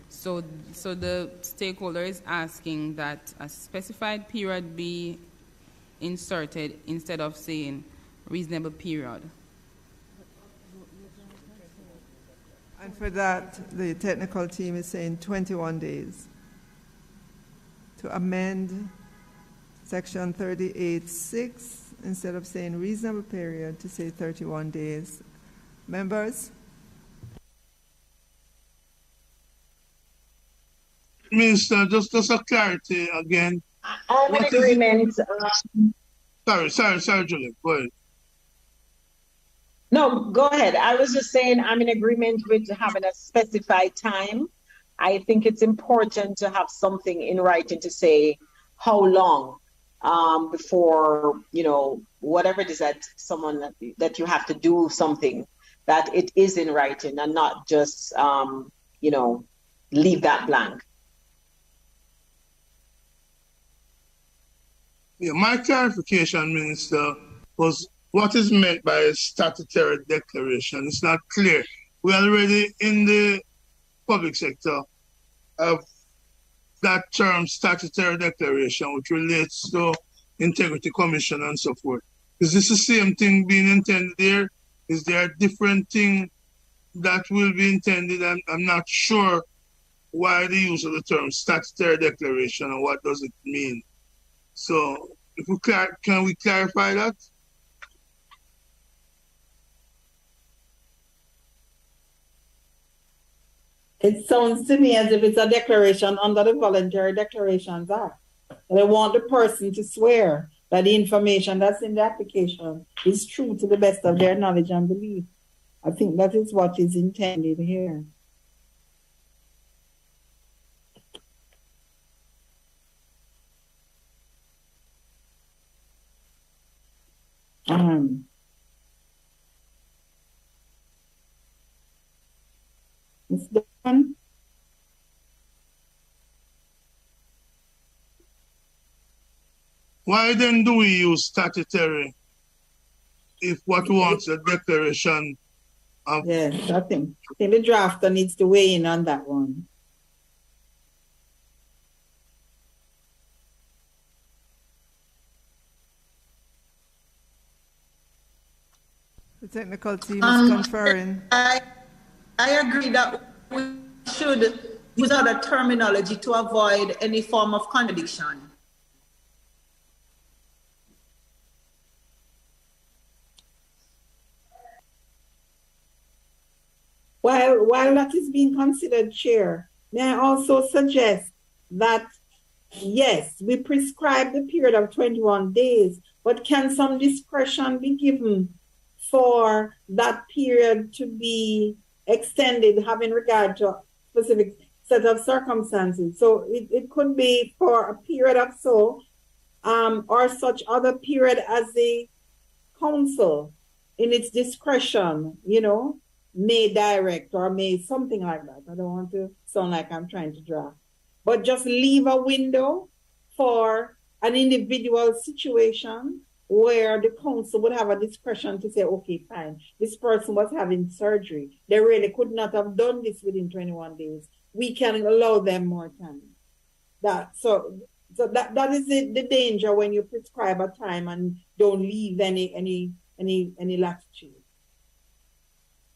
So the stakeholder is asking that a specified period be inserted instead of saying reasonable period. And for that, the technical team is saying 21 days. To amend section 38(6), instead of saying reasonable period, to say 31 days. Members? Minister, just a clarity again. I'm in agreement. Sorry, Juliet, go ahead. No, go ahead. I was just saying I'm in agreement with having a specified time. I think it's important to have something in writing to say how long before, whatever it is that that you have to do something, that it is in writing and not just, leave that blank. Yeah, my clarification, Minister, was what is meant by a statutory declaration. It's not clear. We're already in the public sector of that term statutory declaration, which relates to integrity commission and so forth. Is this the same thing being intended there? Is there a different thing that will be intended? I'm not sure why the use of the term statutory declaration and what does it mean. So, if we can we clarify that? It sounds to me as if it's a declaration under the Voluntary Declarations Act. They want the person to swear that the information that's in the application is true to the best of their knowledge and belief. I think that is what is intended here. It's done. Why then do we use statutory if what we want is a declaration of... Yes, I think the drafter needs to weigh in on that one. The technical team is conferring. I agree that we should use other terminology to avoid any form of contradiction. While that is being considered, Chair, may I also suggest that, yes, we prescribe the period of 21 days, but can some discretion be given for that period to be extended, having regard to a specific set of circumstances? So it could be for a period of or such other period as the council in its discretion, may direct or may something like that. I don't want to sound like I'm trying to draft, but just leave a window for an individual situation where the council would have a discretion to say, okay, fine, this person was having surgery. They really could not have done this within 21 days. We can allow them more time. That is the danger when you prescribe a time and don't leave any latitude.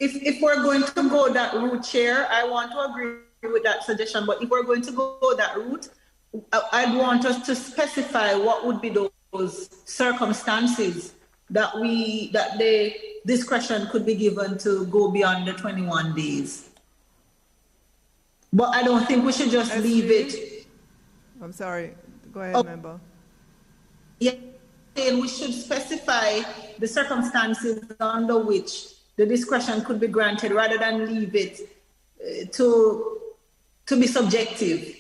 If we're going to go that route, Chair, I want to agree with that suggestion. But if we're going to go that route, I'd want us to specify what would be those circumstances that the discretion could be given to go beyond the 21 days. But I don't think we should just leave it. I'm sorry. Go ahead, member. Yeah, we should specify the circumstances under which the discretion could be granted rather than leave it to be subjective.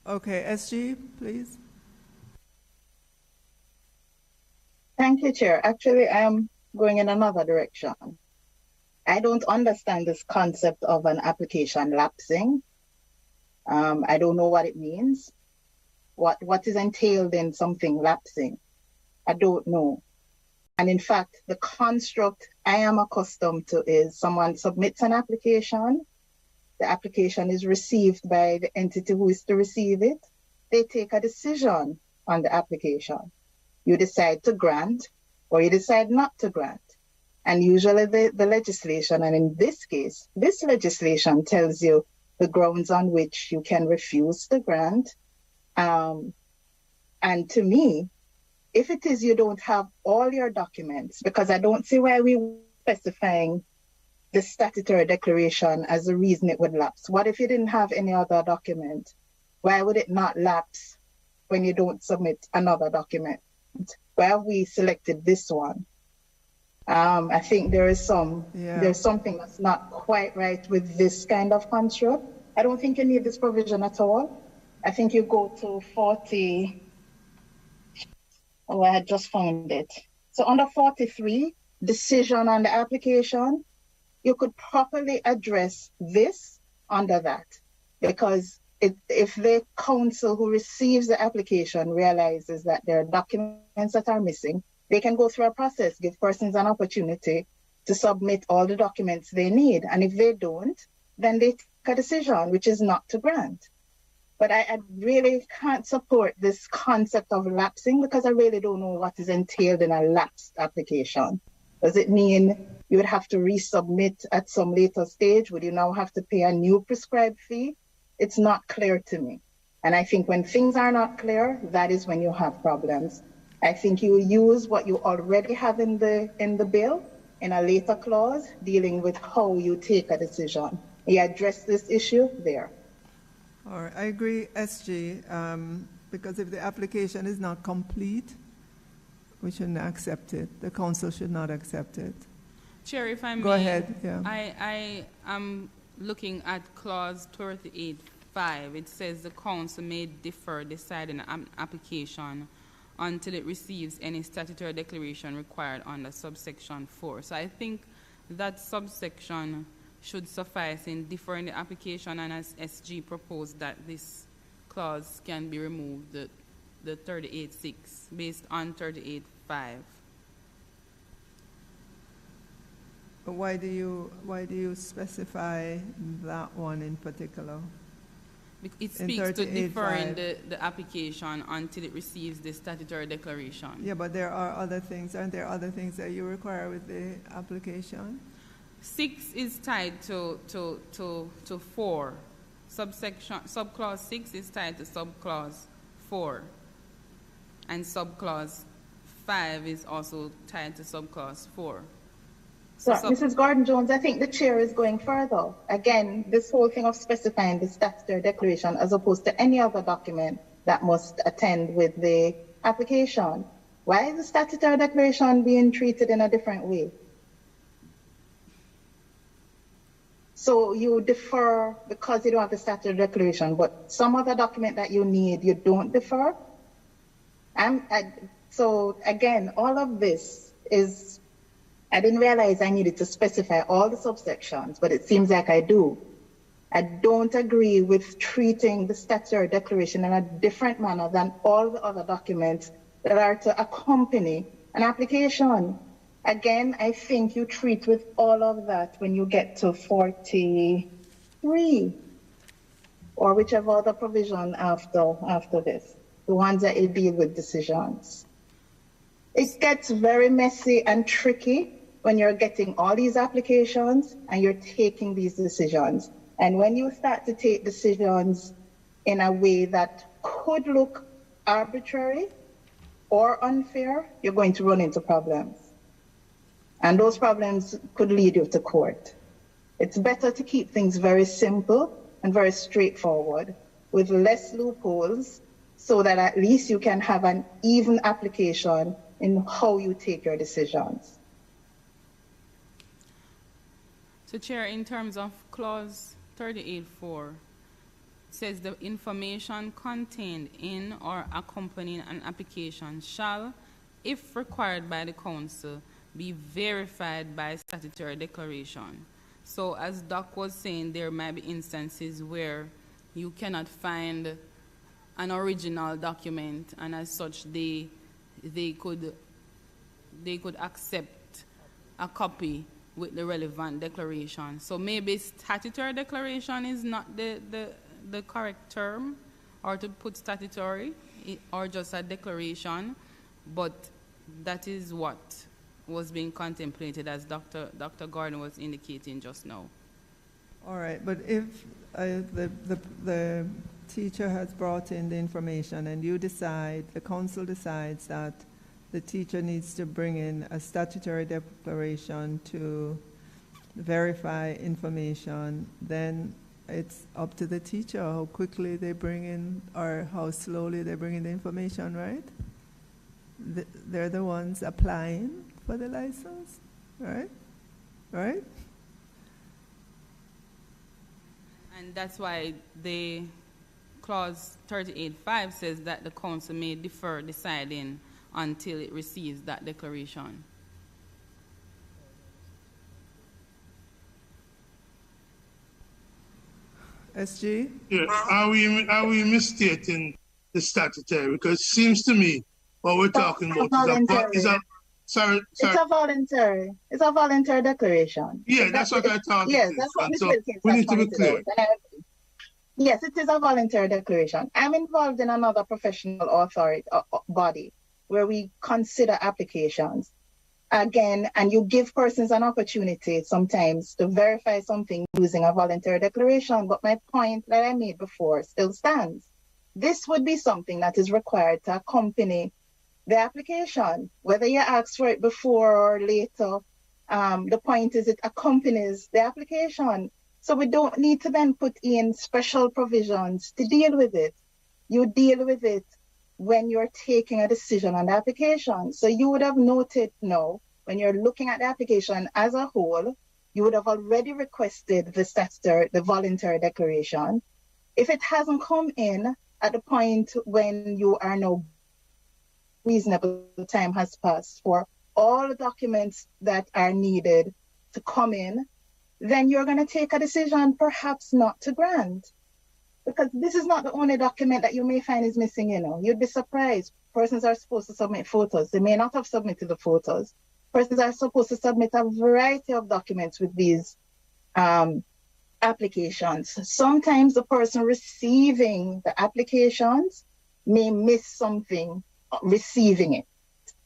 Okay, SG, please. Thank you, Chair. Actually, I am going in another direction. I don't understand this concept of an application lapsing. I don't know what it means. What is entailed in something lapsing? I don't know. And in fact, the construct I am accustomed to is someone submits an application, the application is received by the entity who is to receive it. They take a decision on the application. You decide to grant or you decide not to grant. And usually the legislation, and in this case, this legislation tells you the grounds on which you can refuse to grant. And to me, if it is you don't have all your documents, because I don't see why we're specifying the statutory declaration as a reason it would lapse. What if you didn't have any other document? Why would it not lapse when you don't submit another document? Why have we selected this one? I think there's something that's not quite right with this kind of construct. I don't think you need this provision at all. I think you go to 40. Oh, I had just found it. So under 43, decision on the application, you could properly address this under that, because if the council who receives the application realizes that there are documents that are missing, they can go through a process, give persons an opportunity to submit all the documents they need. And if they don't, then they take a decision, which is not to grant. But I really can't support this concept of lapsing, because I really don't know what is entailed in a lapsed application. Does it mean you would have to resubmit at some later stage? Would you now have to pay a new prescribed fee? It's not clear to me. And I think when things are not clear, that is when you have problems. I think you use what you already have in the bill in a later clause dealing with how you take a decision. You address this issue there. All right, I agree, SG, because if the application is not complete, we shouldn't accept it. The council should not accept it. Chair, if I may. Go ahead, yeah. I am looking at clause 38.5. It says the council may defer deciding an application until it receives any statutory declaration required under subsection 4. So I think that subsection should suffice in deferring the application, and as SG proposed that this clause can be removed, the 38.6 based on 38.5. Why do you specify that one in particular? It speaks to deferring the application until it receives the statutory declaration. Yeah, but there are other things. Aren't there other things that you require with the application? 6 is tied to 4. Subclause 6 is tied to subclause 4. And subclause 5 is also tied to subclause 4. So Mrs. Gordon-Jones, I think the chair is going further. Again, this whole thing of specifying the statutory declaration as opposed to any other document that must attend with the application. Why is the statutory declaration being treated in a different way? So you defer because you don't have the statutory declaration, but some other document that you need, you don't defer? So again, all of this is, I didn't realize I needed to specify all the subsections, but it seems like I do. I don't agree with treating the statutory declaration in a different manner than all the other documents that are to accompany an application. Again, I think you treat with all of that when you get to 43 or whichever other provision after this, the ones that deal with decisions. It gets very messy and tricky when you're getting all these applications and you're taking these decisions. And when you start to take decisions in a way that could look arbitrary or unfair, you're going to run into problems. And those problems could lead you to court. It's better to keep things very simple and very straightforward with less loopholes so that at least you can have an even application in how you take your decisions. So, Chair, in terms of clause 38.4, says the information contained in or accompanying an application shall, if required by the council, be verified by statutory declaration. So as Doc was saying, there might be instances where you cannot find an original document, and as such they could accept a copy with the relevant declaration. So maybe statutory declaration is not the correct term, or to put statutory, or just a declaration, but that is what was being contemplated, as Dr. Gordon was indicating just now. All right, but if the teacher has brought in the information and you decide, the council decides that the teacher needs to bring in a statutory declaration to verify information, then it's up to the teacher how quickly they bring in or how slowly they bring in the information, right? They're the ones applying for the license, right? Right? And that's why the clause 38.5 says that the council may defer deciding until it receives that declaration. SG? Yeah. Are we misstating the statutory? Because it seems to me what we're talking about is sorry. It's a voluntary declaration. Yeah, that's what I thought. Yes, that's what so we need to be clear. Yes, it is a voluntary declaration. I'm involved in another professional authority body where we consider applications. Again, and you give persons an opportunity sometimes to verify something using a voluntary declaration. But my point that I made before still stands. This would be something that is required to accompany the application, whether you ask for it before or later. The point is it accompanies the application. So we don't need to then put in special provisions to deal with it. You deal with it when you're taking a decision on the application. So you would have noted now, when you're looking at the application as a whole, you would have already requested the voluntary declaration. If it hasn't come in at the point when you are now reasonable time has passed for all the documents that are needed to come in, then you're going to take a decision perhaps not to grant. Because this is not the only document that you may find is missing, You'd be surprised. Persons are supposed to submit photos. They may not have submitted the photos. Persons are supposed to submit a variety of documents with these applications. Sometimes the person receiving the applications may miss something receiving it.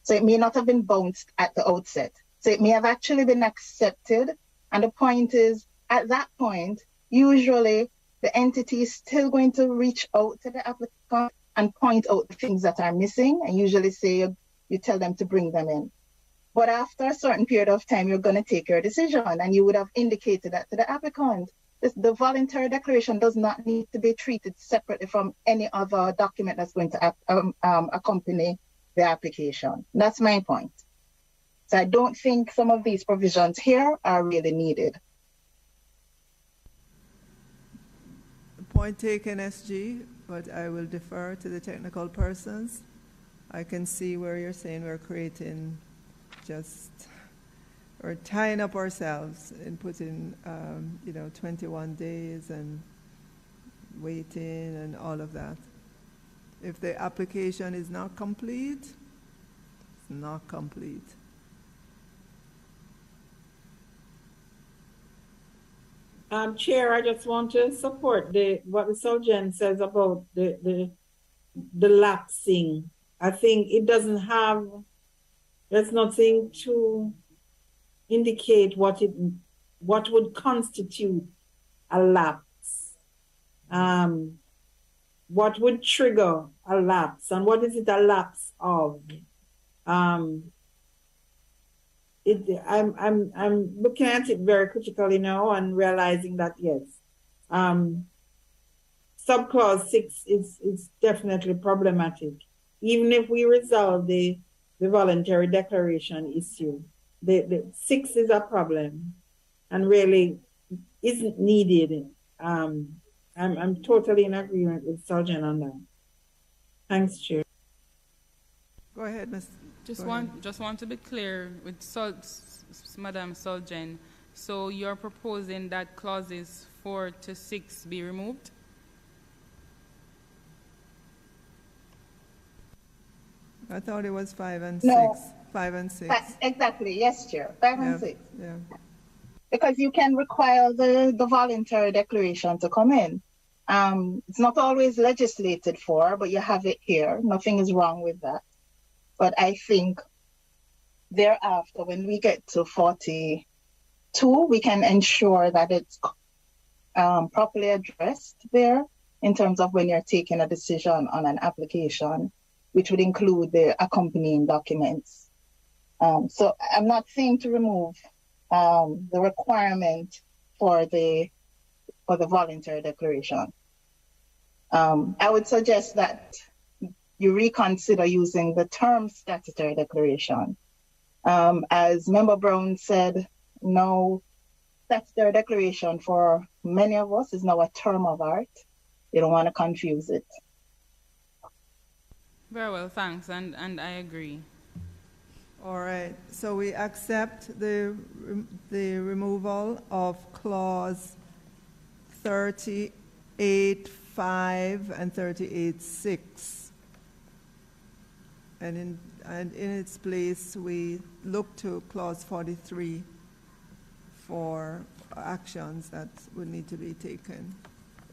So it may not have been bounced at the outset. So it may have actually been accepted. And the point is, at that point, usually the entity is still going to reach out to the applicant and point out the things that are missing, and usually say you tell them to bring them in. But after a certain period of time, you're going to take your decision, and you would have indicated that to the applicant. The voluntary declaration does not need to be treated separately from any other document that's going to accompany the application. That's my point. So I don't think some of these provisions here are really needed. Point taken, SG, but I will defer to the technical persons. I can see where you're saying we're creating we're tying up ourselves and putting, 21 days and waiting and all of that. If the application is not complete, it's not complete. Chair, I just want to support what the Sergeant says about the lapsing. I think it doesn't have, there's nothing to indicate what would constitute a lapse. What would trigger a lapse, and what is it a lapse of? I'm looking at it very critically now and realizing that yes, subclause 6 is definitely problematic. Even if we resolve the the voluntary declaration issue. The 6 is a problem and really isn't needed. I'm totally in agreement with Sergeant on that. Thanks, Chair. Go ahead, Ms. Just want to be clear with Madam Soljen. So you're proposing that clauses 4 to 6 be removed? I thought it was 5 and No. 6. 5 and 6. Exactly. Yes, Chair. 5 and 6. Yeah. Because you can require the voluntary declaration to come in. It's not always legislated for, but you have it here. Nothing is wrong with that. But I think thereafter, when we get to 42, we can ensure that it's properly addressed there in terms of when you're taking a decision on an application, which would include the accompanying documents. So I'm not saying to remove the requirement for the voluntary declaration. I would suggest that you reconsider using the term statutory declaration. As Member Brown said, no, statutory declaration for many of us is now a term of art. You don't want to confuse it. Very well, thanks, and I agree. All right, so we accept the removal of clause 38.5 and 38.6. And in its place, we look to clause 43 for actions that would need to be taken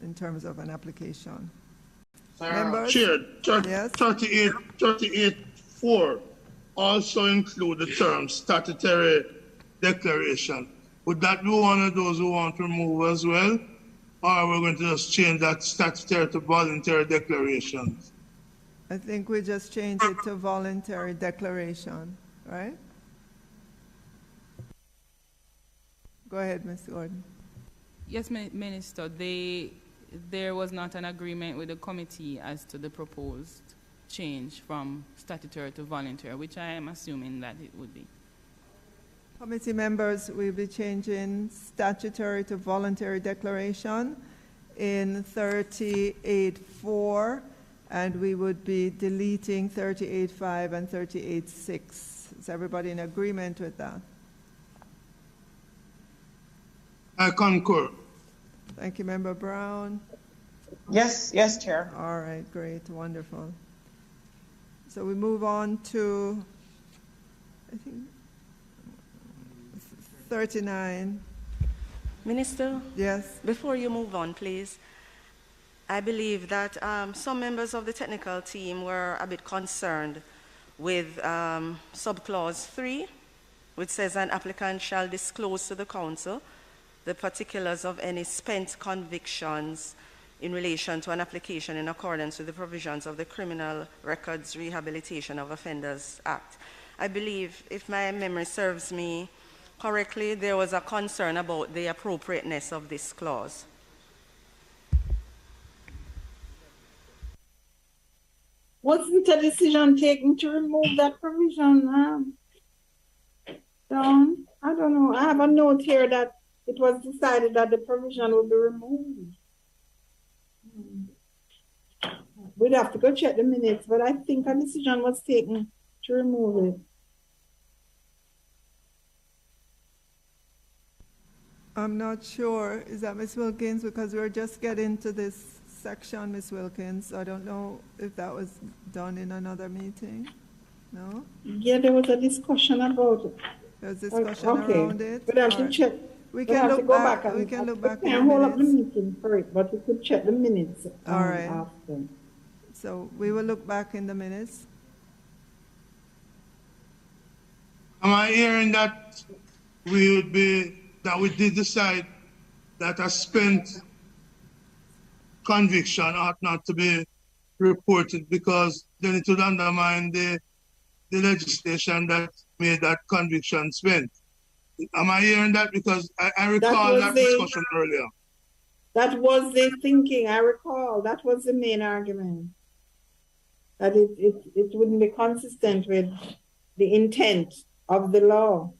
in terms of an application. Members? Chair, Yes? 38.4 also include the term statutory declaration. Would that be one of those who want to remove as well? Or we're going to just change that statutory to voluntary declarations? I think we just change it to voluntary declaration, right? Go ahead, Ms. Gordon. Yes, Minister, there was not an agreement with the committee as to the proposed change from statutory to voluntary, which I am assuming that it would be. Committee members will be changing statutory to voluntary declaration in 38.4, and we would be deleting 38.5 and 38.6. Is everybody in agreement with that? I concur. Thank you, Member Brown. Yes, Chair. All right, great, wonderful. So we move on to, I think, 39. Minister? Yes. Before you move on, please, I believe that some members of the technical team were a bit concerned with subclause 3, which says an applicant shall disclose to the council the particulars of any spent convictions in relation to an application in accordance with the provisions of the Criminal Records Rehabilitation of Offenders Act. I believe, if my memory serves me correctly, there was a concern about the appropriateness of this clause. Wasn't a decision taken to remove that provision? Dawn? I don't know. I have a note here that it was decided that the provision would be removed. We'd have to go check the minutes, but I think a decision was taken to remove it. I'm not sure. Is that Ms. Wilkins? Because we're just getting to this section, Ms. Wilkins. I don't know if that was done in another meeting. No? Yeah, there was a discussion about it. There was discussion around it. We'd have to check. We can look back. We can look back. I hold up the meeting for it, but we could check the minutes. All right. After. So we will look back in the minutes. Am I hearing that we did decide that a spent conviction ought not to be reported because then it would undermine the legislation that made that conviction spent? Am I hearing that? Because I recall that discussion earlier. That was the thinking, I recall. That was the main argument. That it wouldn't be consistent with the intent of the law.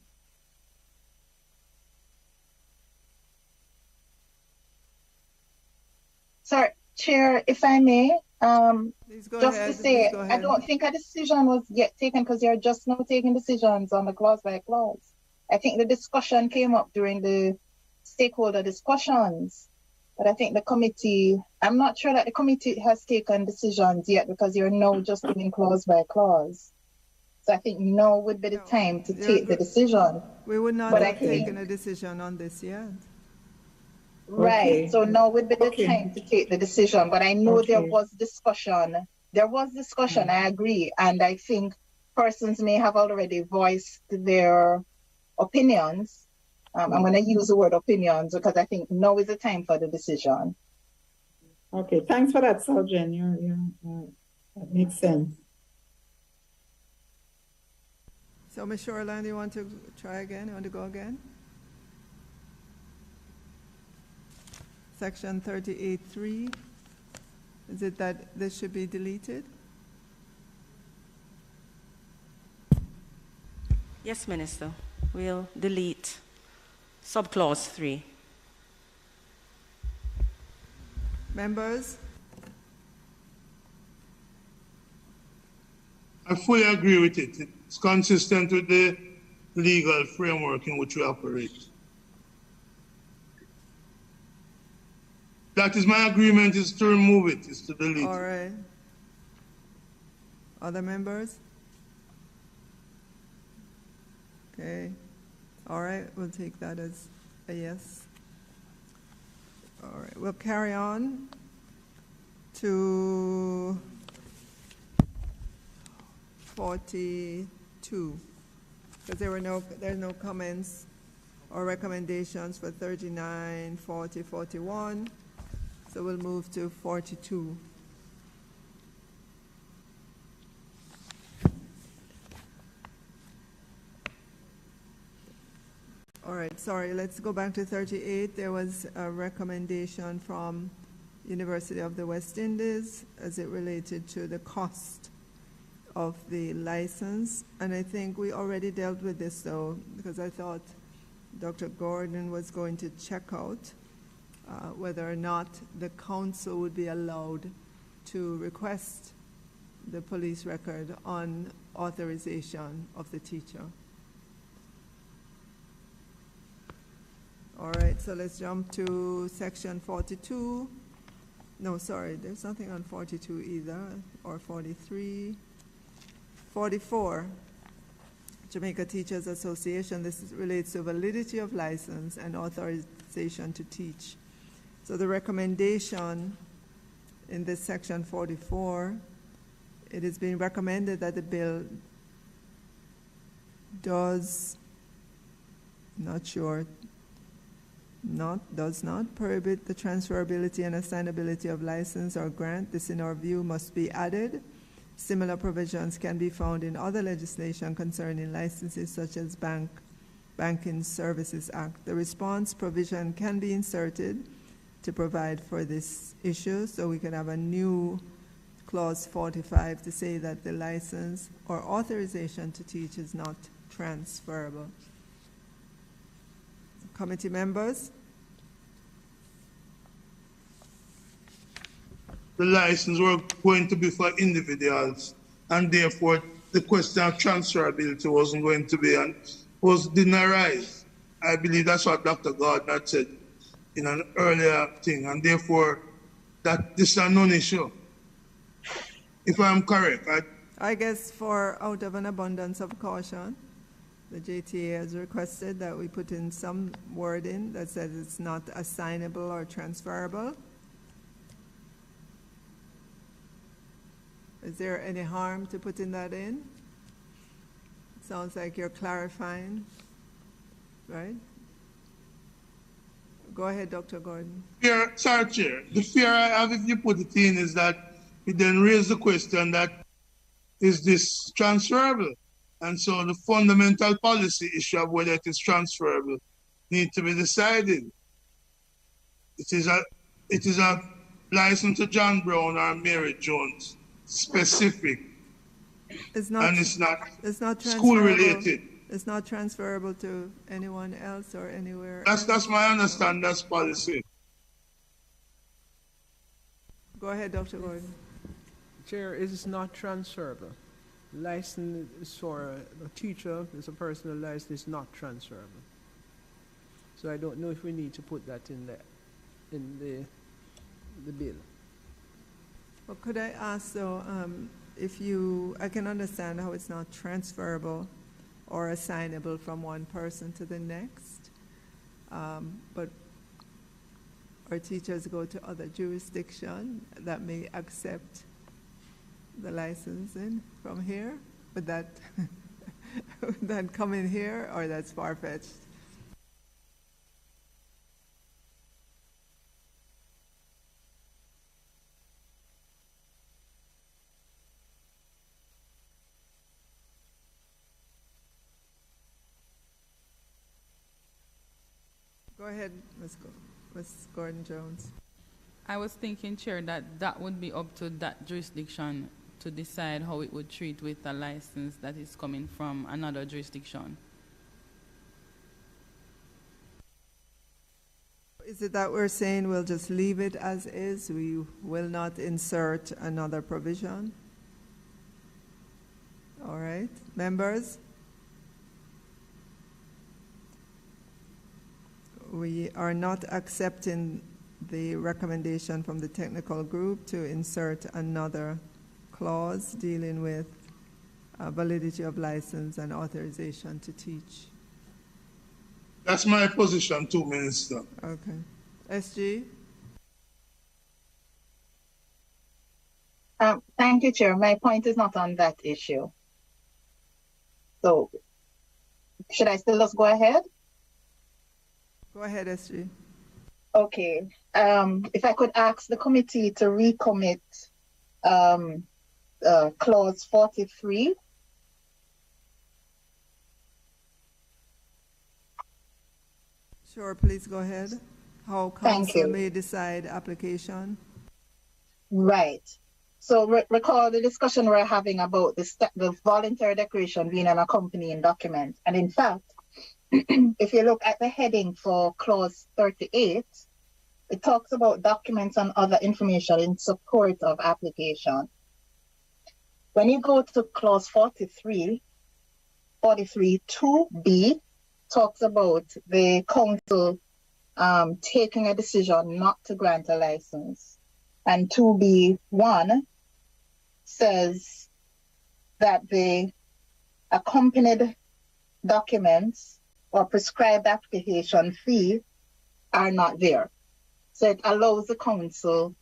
Sorry, Chair, if I may, Please go just ahead. to say, Please go I ahead. don't think a decision was yet taken because you're just now taking decisions on the clause by clause. I think the discussion came up during the stakeholder discussions, but I think the committee, I'm not sure that the committee has taken decisions yet because you're now just doing clause by clause. So I think now would be the time to take the decision. We would not But have I think, taken a decision on this yet. right, so now would be the time to take the decision. But I know there was discussion. There was discussion, I agree. And I think persons may have already voiced their opinions. I'm going to use the word opinions because I think now is the time for the decision. Okay, thanks for that, Sergeant. That makes sense. So, Ms. Shoreline, you want to try again? You want to go again? Section 38.3. Is it that this should be deleted? Yes, Minister. We'll delete subclause 3. Members? I fully agree with it. It's consistent with the legal framework in which we operate. That is my agreement, is to remove it, is to delete All it. right. Other members? Okay. All right, we'll take that as a yes. All right, we'll carry on to 42, because there's no comments or recommendations for 39, 40, 41. So we'll move to 42. All right, sorry, let's go back to 38. There was a recommendation from University of the West Indies as it related to the cost of the license. And I think we already dealt with this though, because I thought Dr. Gordon was going to check out whether or not the council would be allowed to request the police record on authorization of the teacher. All right, so let's jump to section 42. No, sorry, there's nothing on 42 either, or 43. 44, Jamaica Teachers Association. This relates to validity of license and authorization to teach. So the recommendation in this section 44, it is being recommended that the bill does not prohibit the transferability and assignability of license or grant. This, in our view, must be added. Similar provisions can be found in other legislation concerning licenses, such as Banking Services Act. The response provision can be inserted to provide for this issue, so we can have a new clause 45 to say that the license or authorization to teach is not transferable. Committee members? The license were going to be for individuals, and therefore the question of transferability wasn't going to be and didn't arise. I believe that's what Dr. Gordon had said in an earlier thing, and therefore that this is a non-issue. If I'm correct, I guess out of an abundance of caution, the JTA has requested that we put in some wording that says it's not assignable or transferable. Is there any harm to putting that in? Sounds like you're clarifying, right? Go ahead, Dr. Gordon. Sorry, Chair. The fear I have if you put it in is that it then raises the question that is this transferable? And so the fundamental policy issue of whether it is transferable needs to be decided. It is a license to John Brown or Mary Jones specific. It's not, and it's not school related. It's not transferable to anyone else or anywhere. That's my understanding. That's policy. Go ahead, Dr. Gordon. Chair, it is not transferable. License is for a teacher, is a personal license, is not transferable. So I don't know if we need to put that in the bill. Well, could I ask though, I can understand how it's not transferable or assignable from one person to the next, but our teachers go to other jurisdictions that may accept the licensing from here. Would that, would that come in here, or that's far-fetched? Go ahead, Ms. Gordon-Jones. I was thinking, Chair, that would be up to that jurisdiction to decide how it would treat with a license that is coming from another jurisdiction. Is it that we're saying we'll just leave it as is? We will not insert another provision? All right, members? We are not accepting the recommendation from the technical group to insert another clause dealing with validity of license and authorization to teach. That's my position too, Minister. Okay. SG? Thank you, Chair. My point is not on that issue. So, should I still just go ahead? Go ahead, SG. Okay. If I could ask the committee to recommit clause 43. Sure, please go ahead. How council may decide application. Right. So recall the discussion we're having about the voluntary declaration being an accompanying document. And in fact, if you look at the heading for clause 38, it talks about documents and other information in support of application. When you go to clause 43, 2B talks about the council taking a decision not to grant a license. And 2B1 says that the accompanied documents or prescribed application fee are not there. So it allows the council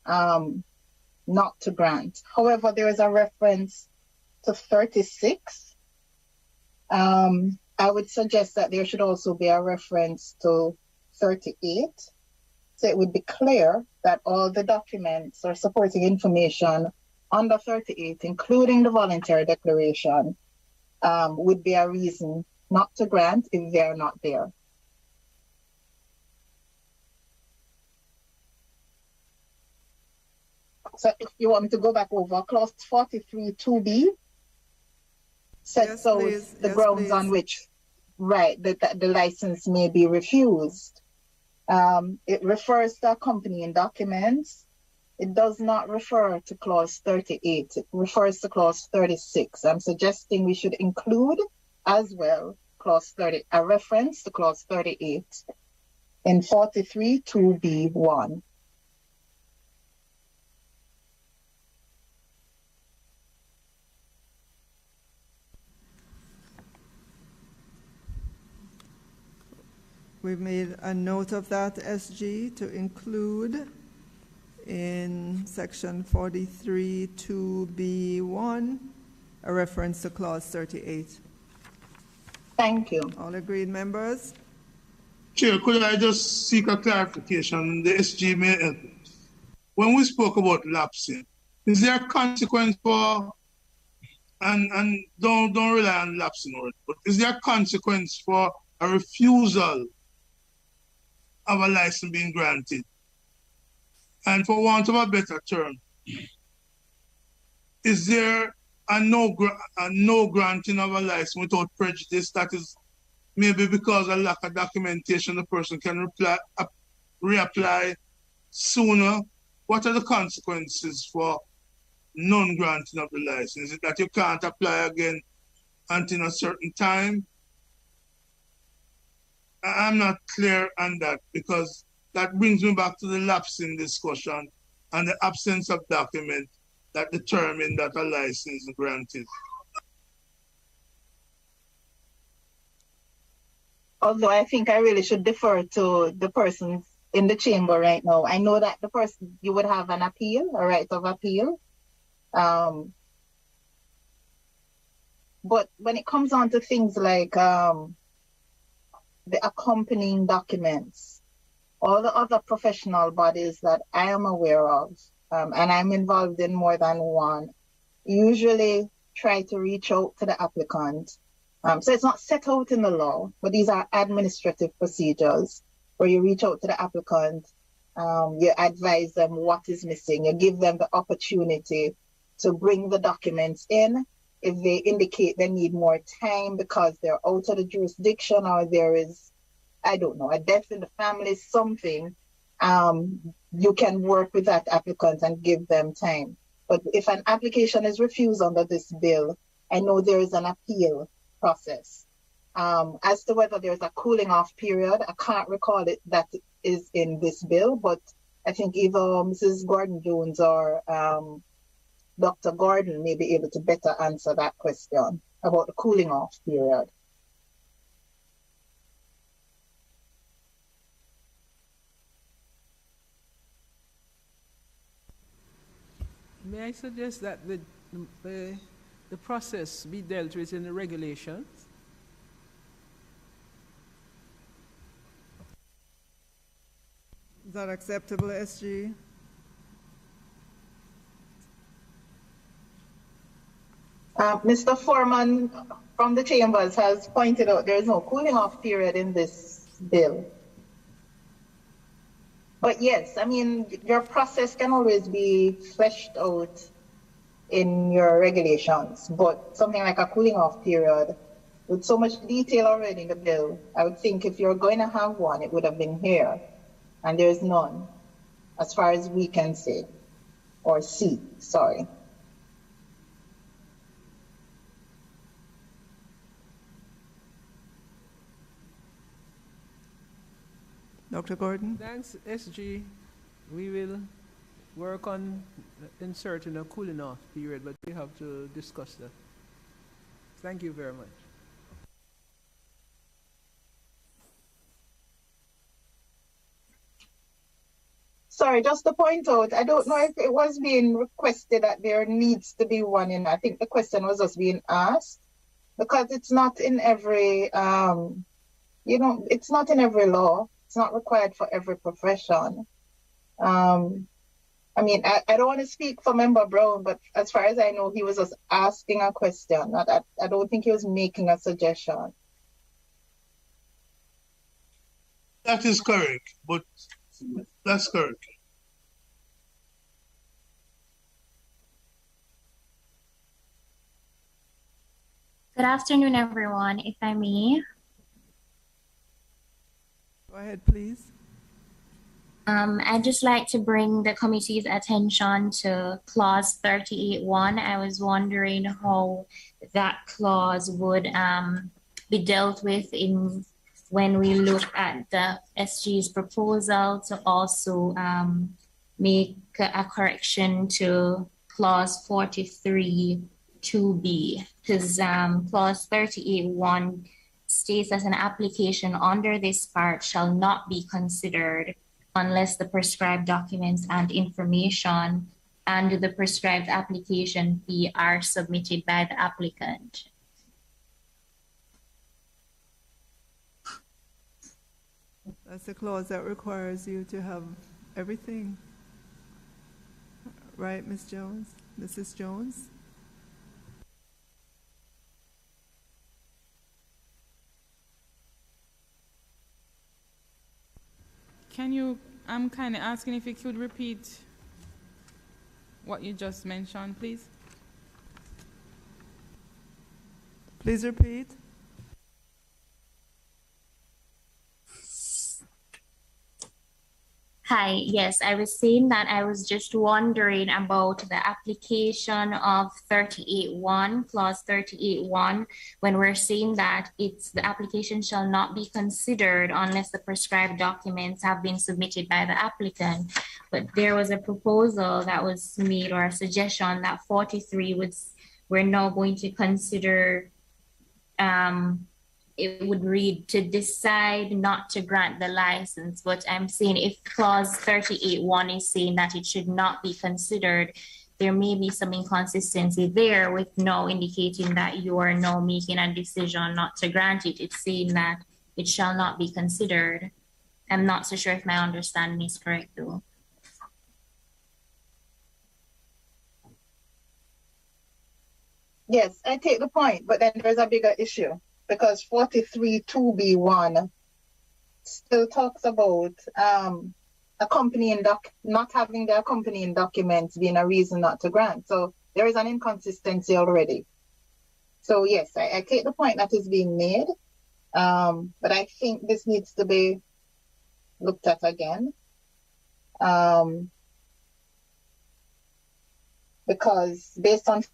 not to grant. However, there is a reference to 36. I would suggest that there should also be a reference to 38. So it would be clear that all the documents or supporting information under 38, including the voluntary declaration, would be a reason not to grant if they are not there. So if you want me to go back over, clause 43 2B sets out the grounds on which, the license may be refused. It refers to accompanying documents. It does not refer to clause 38. It refers to clause 36. I'm suggesting we should include as well clause 30, a reference to clause 38 in 43 2B1. We've made a note of that, SG, to include in section 43 2B1 a reference to clause 38. Thank you. All agreed, members? Chair, could I just seek a clarification? The SG may help. When we spoke about lapsing, is there a consequence for, and don't rely on lapsing, but is there a consequence for a refusal of a license being granted? And for want of a better term, is there and no granting of a license without prejudice. That is maybe because of lack of documentation, the person can reapply sooner. What are the consequences for non-granting of the license? Is it that you can't apply again until a certain time? I'm not clear on that, because that brings me back to the lapsing discussion and the absence of document that determine that a license is granted. Although I think I really should defer to the persons in the chamber right now. I know that the person, you would have an appeal, a right of appeal. But when it comes on to things like the accompanying documents, all the other professional bodies that I am aware of, and I'm involved in more than one, usually try to reach out to the applicant. So it's not set out in the law, but these are administrative procedures where you reach out to the applicant, you advise them what is missing, you give them the opportunity to bring the documents in. If they indicate they need more time because they're out of the jurisdiction, or there is, I don't know, a death in the family, something, you can work with that applicant and give them time. But if an application is refused under this bill, I know there is an appeal process. As to whether there's a cooling off period, I can't recall it that is in this bill, but I think either Mrs. Gordon-Jones or Dr. Gordon may be able to better answer that question about the cooling off period. May I suggest that the process be dealt with in the regulations? Is that acceptable, SG? Mr. Foreman from the chambers has pointed out there is no cooling off period in this bill. But yes, I mean, your process can always be fleshed out in your regulations, but something like a cooling off period, with so much detail already in the bill, I would think if you're going to have one, it would have been here, and there's none, as far as we can say, or see, sorry. Dr. Gordon? Thanks, SG. We will work on inserting a cooling off period, but we have to discuss that. Thank you very much. Sorry, just to point out, I don't know if it was being requested that there needs to be one in. I think the question was just being asked, because it's not in every, it's not in every law. It's not required for every profession. I mean, I don't want to speak for Member Brown, but as far as I know, he was just asking a question. I don't think he was making a suggestion. That is correct, but that's correct. Good afternoon, everyone, if I may. Go ahead, please. I'd just like to bring the committee's attention to clause 38.1. I was wondering how that clause would be dealt with when we look at the SG's proposal to also make a correction to clause 43.2b, because clause 38.1 states that an application under this part shall not be considered unless the prescribed documents and information and the prescribed application fee are submitted by the applicant. That's a clause that requires you to have everything. Right, Ms. Jones? Mrs. Jones? I'm kind of asking if you could repeat what you just mentioned, please. Please repeat. Hi, yes, I was saying that I was just wondering about the application of 38.1, clause 38.1, when we're saying that the application shall not be considered unless the prescribed documents have been submitted by the applicant. But there was a proposal that was made, or a suggestion, that 43 we're now going to consider, it would read to decide not to grant the license. But I'm saying if clause 38.1 is saying that it should not be considered, there may be some inconsistency there with now indicating that you are now making a decision not to grant it. It's saying that it shall not be considered. I'm not so sure if my understanding is correct though. Yes, I take the point, but then there's a bigger issue because 43.2b1 still talks about not having the accompanying documents being a reason not to grant. So there is an inconsistency already. So yes, I take the point that is being made, but I think this needs to be looked at again. Because based on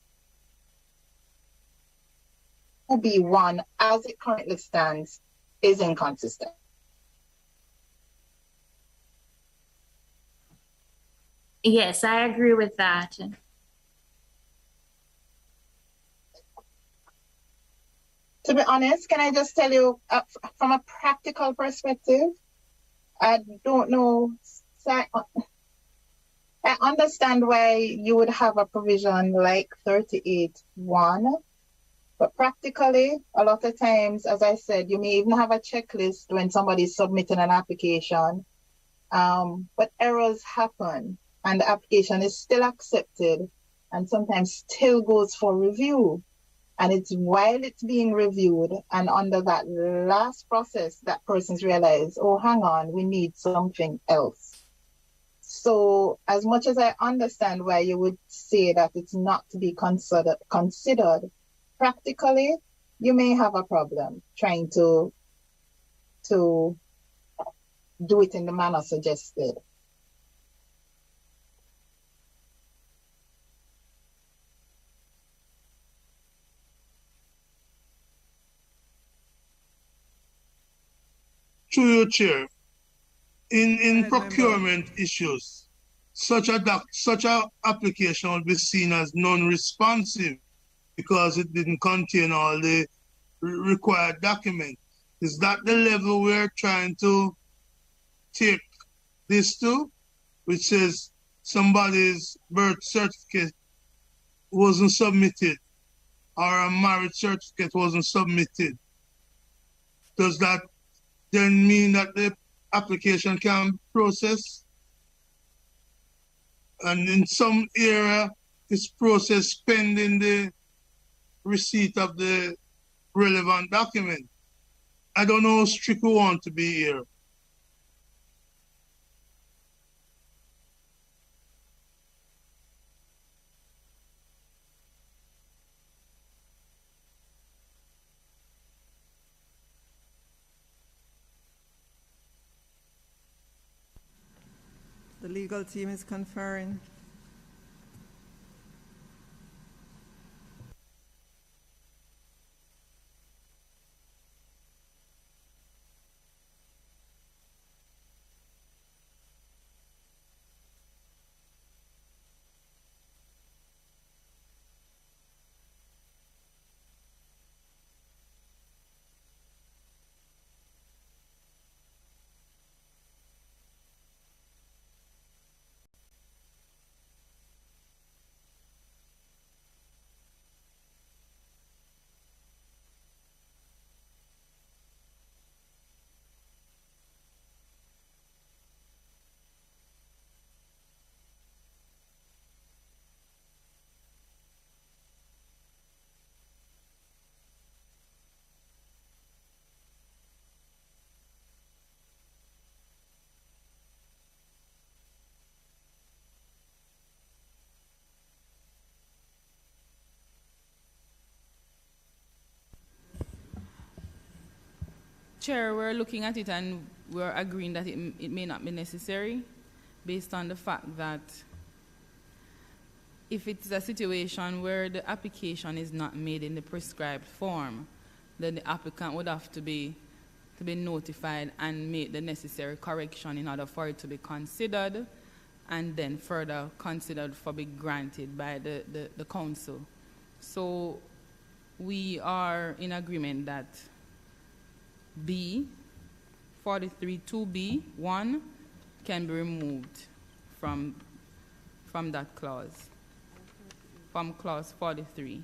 B1 as it currently stands is inconsistent. Yes, I agree with that. To be honest, can I just tell you from a practical perspective, I don't know. I understand why you would have a provision like 38.1. But practically, a lot of times, as I said, you may even have a checklist when somebody's submitting an application, but errors happen and the application is still accepted and sometimes still goes for review. And it's while it's being reviewed and under that last process that persons realize, oh, hang on, we need something else. So as much as I understand why you would say that it's not to be considered, practically, you may have a problem trying to do it in the manner suggested. Through your chair, in procurement issues, such a application will be seen as non-responsive because it didn't contain all the required documents. Is that the level we're trying to take this to, which says somebody's birth certificate wasn't submitted or a marriage certificate wasn't submitted? Does that then mean that the application can process? And in some area, it's processed pending the receipt of the relevant document. I don't know how strict we want to be here. The legal team is conferring. Chair, we're looking at it and we're agreeing that it may not be necessary based on the fact that if it's a situation where the application is not made in the prescribed form, then the applicant would have to be notified and make the necessary correction in order for it to be considered and then further considered for be granted by the council. So we are in agreement that B, 43(2)(b)(1) can be removed from that clause, from clause 43.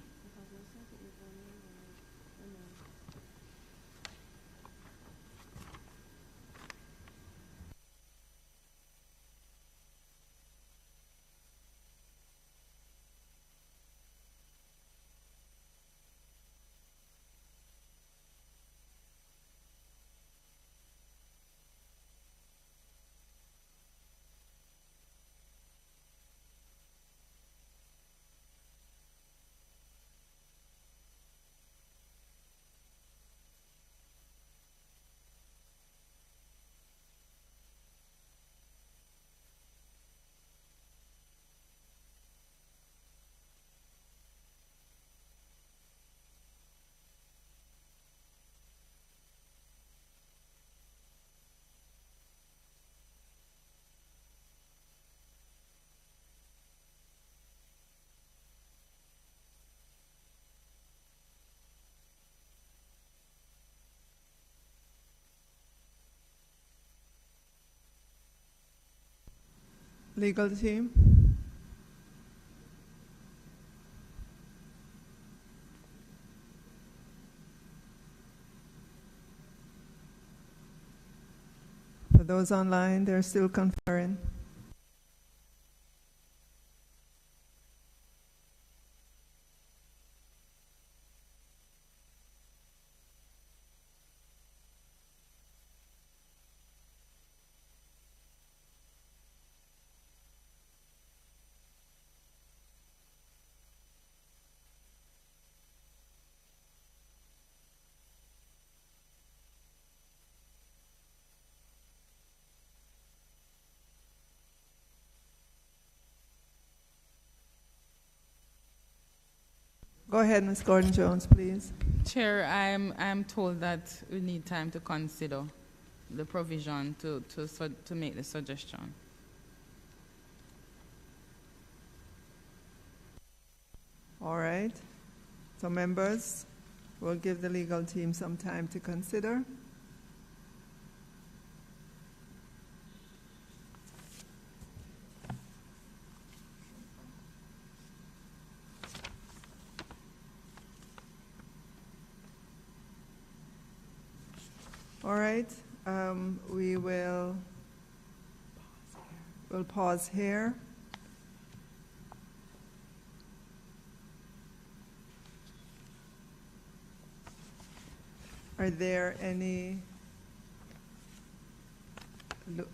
Legal team? For those online, they're still conferring. Go ahead, Ms. Gordon-Jones, please. Chair, I'm told that we need time to consider the provision to make the suggestion. All right. So members, we'll give the legal team some time to consider. All right, we'll pause here. Are there any,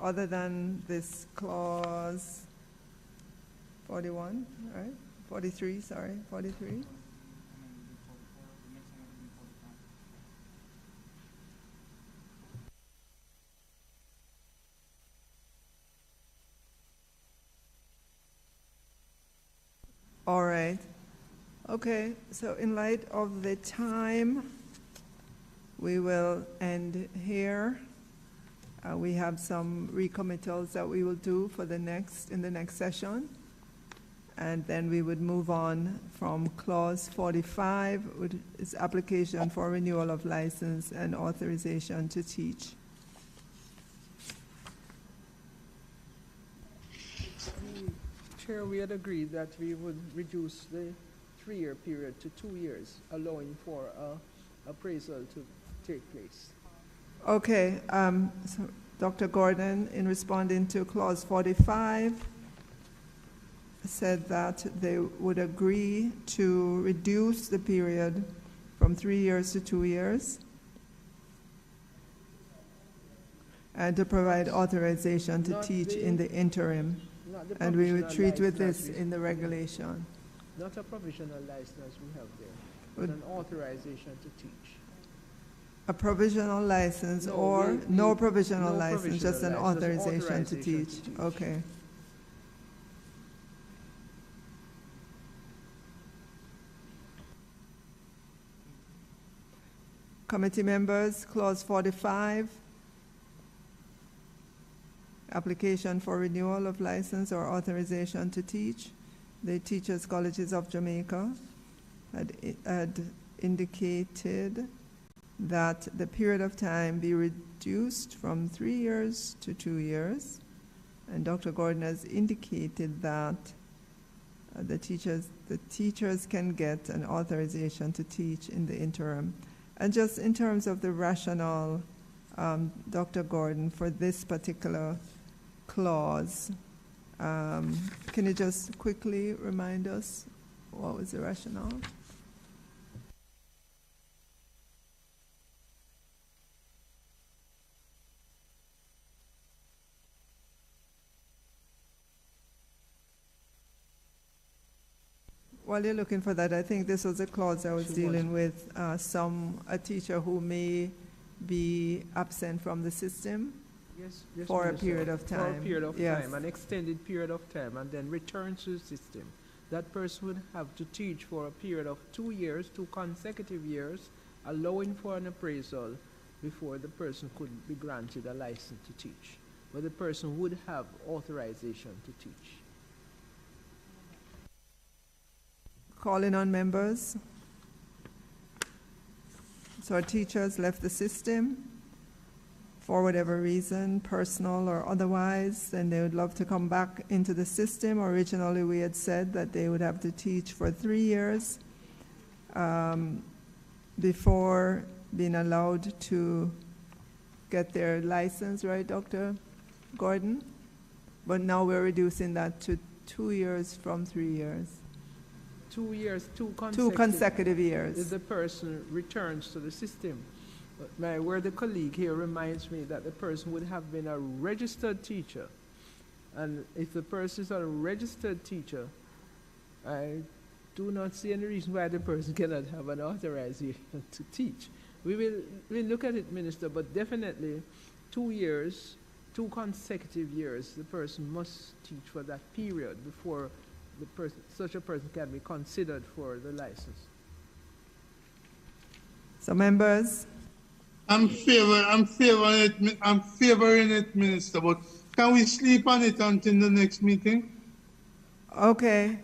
other than this clause 41, right? 43, sorry, 43? All right. Okay, so in light of the time, we will end here. We have some recommittals that we will do for in the next session. And then we would move on from clause 45, which is application for renewal of license and authorization to teach. Chair, we had agreed that we would reduce the 3-year period to 2 years, allowing for appraisal to take place. Okay, so Dr. Gordon, in responding to clause 45, said that they would agree to reduce the period from 3 years to 2 years and to provide authorization to teach in the interim. And we would treat with this in the regulation. Not a provisional license we have there, but an authorization to teach. A provisional license or no provisional license, just an authorization to teach. Okay. Committee members, clause 45, application for renewal of license or authorization to teach. The Teachers Colleges of Jamaica had indicated that the period of time be reduced from 3 years to 2 years. And Dr. Gordon has indicated that the teachers can get an authorization to teach in the interim. And just in terms of the rationale, Dr. Gordon, for this particular clause, can you just quickly remind us what was the rationale? While you're looking for that, I think this was a clause I was dealing with a teacher who may be absent from the system for a period of time. For a period of time, an extended period of time, and then return to the system. That person would have to teach for a period of 2 years, 2 consecutive years, allowing for an appraisal before the person could be granted a license to teach. But the person would have authorization to teach. Calling on members. So our teachers left the system for whatever reason, personal or otherwise, then they would love to come back into the system. Originally we had said that they would have to teach for 3 years before being allowed to get their license, right, Dr. Gordon? But now we're reducing that to 2 years from 3 years. 2 years, 2 consecutive years. If the person returns to the system. But my word, the colleague here reminds me that the person would have been a registered teacher. And if the person is not a registered teacher, I do not see any reason why the person cannot have an authorization to teach. We'll look at it, Minister, but definitely 2 years, 2 consecutive years, the person must teach for that period before such a person can be considered for the license. So members, I'm favoring it, Minister, but can we sleep on it until the next meeting? Okay,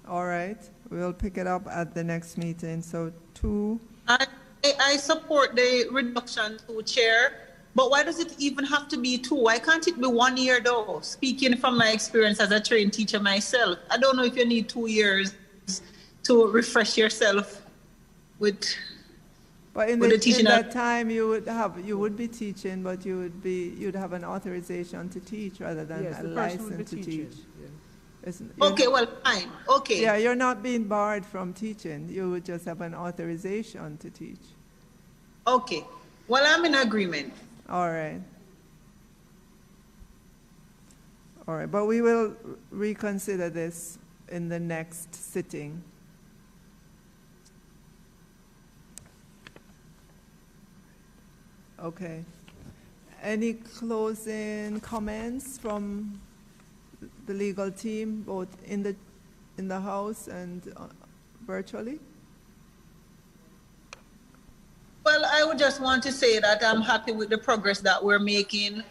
all right. We'll pick it up at the next meeting. So 2. I support the reduction to Chair, but why does it even have to be 2? Why can't it be 1 year though? Speaking from my experience as a trained teacher myself, I don't know if you need 2 years to refresh yourself with. But in that time, you would be teaching, but you'd have an authorization to teach rather than a license to teach. Yeah. Okay, well, fine. Okay. Yeah, you're not being barred from teaching. You would just have an authorization to teach. Okay. Well, I'm in agreement. All right. All right, but we will reconsider this in the next sitting. Okay. Any closing comments from the legal team, both in the House and virtually? Well, I would just want to say that I'm happy with the progress that we're making,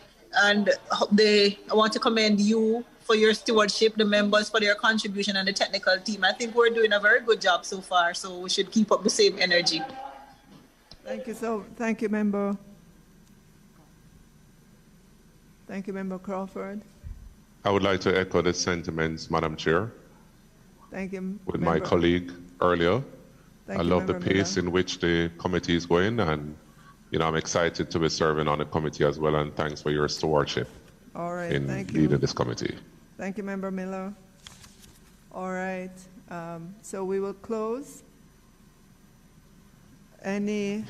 and I want to commend you for your stewardship, the members for their contribution, and the technical team. I think we're doing a very good job so far, so we should keep up the same energy. Thank you. Thank you, Member. Thank you, Member Crawford. I would like to echo the sentiments, Madam Chair. Thank you, with my colleague earlier. I love the pace in which the committee is going, and I'm excited to be serving on the committee as well, and thanks for your stewardship in leading this committee. Thank you, Member Miller. All right, so we will close. Any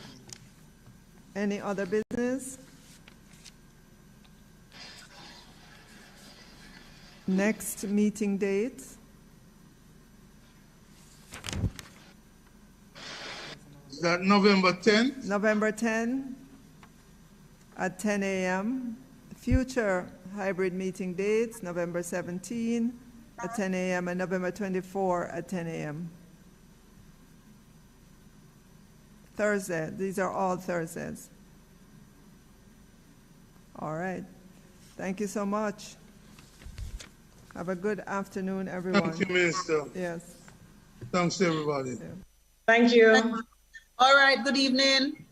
other business? Next meeting date? that November 10th? November 10 at 10 a.m. Future hybrid meeting dates, November 17 at 10 a.m. and November 24 at 10 a.m. Thursday. These are all Thursdays. All right. Thank you so much. Have a good afternoon, everyone. Thank you, Minister. Yes. Thanks, everybody. Yeah. Thank you. All right, good evening.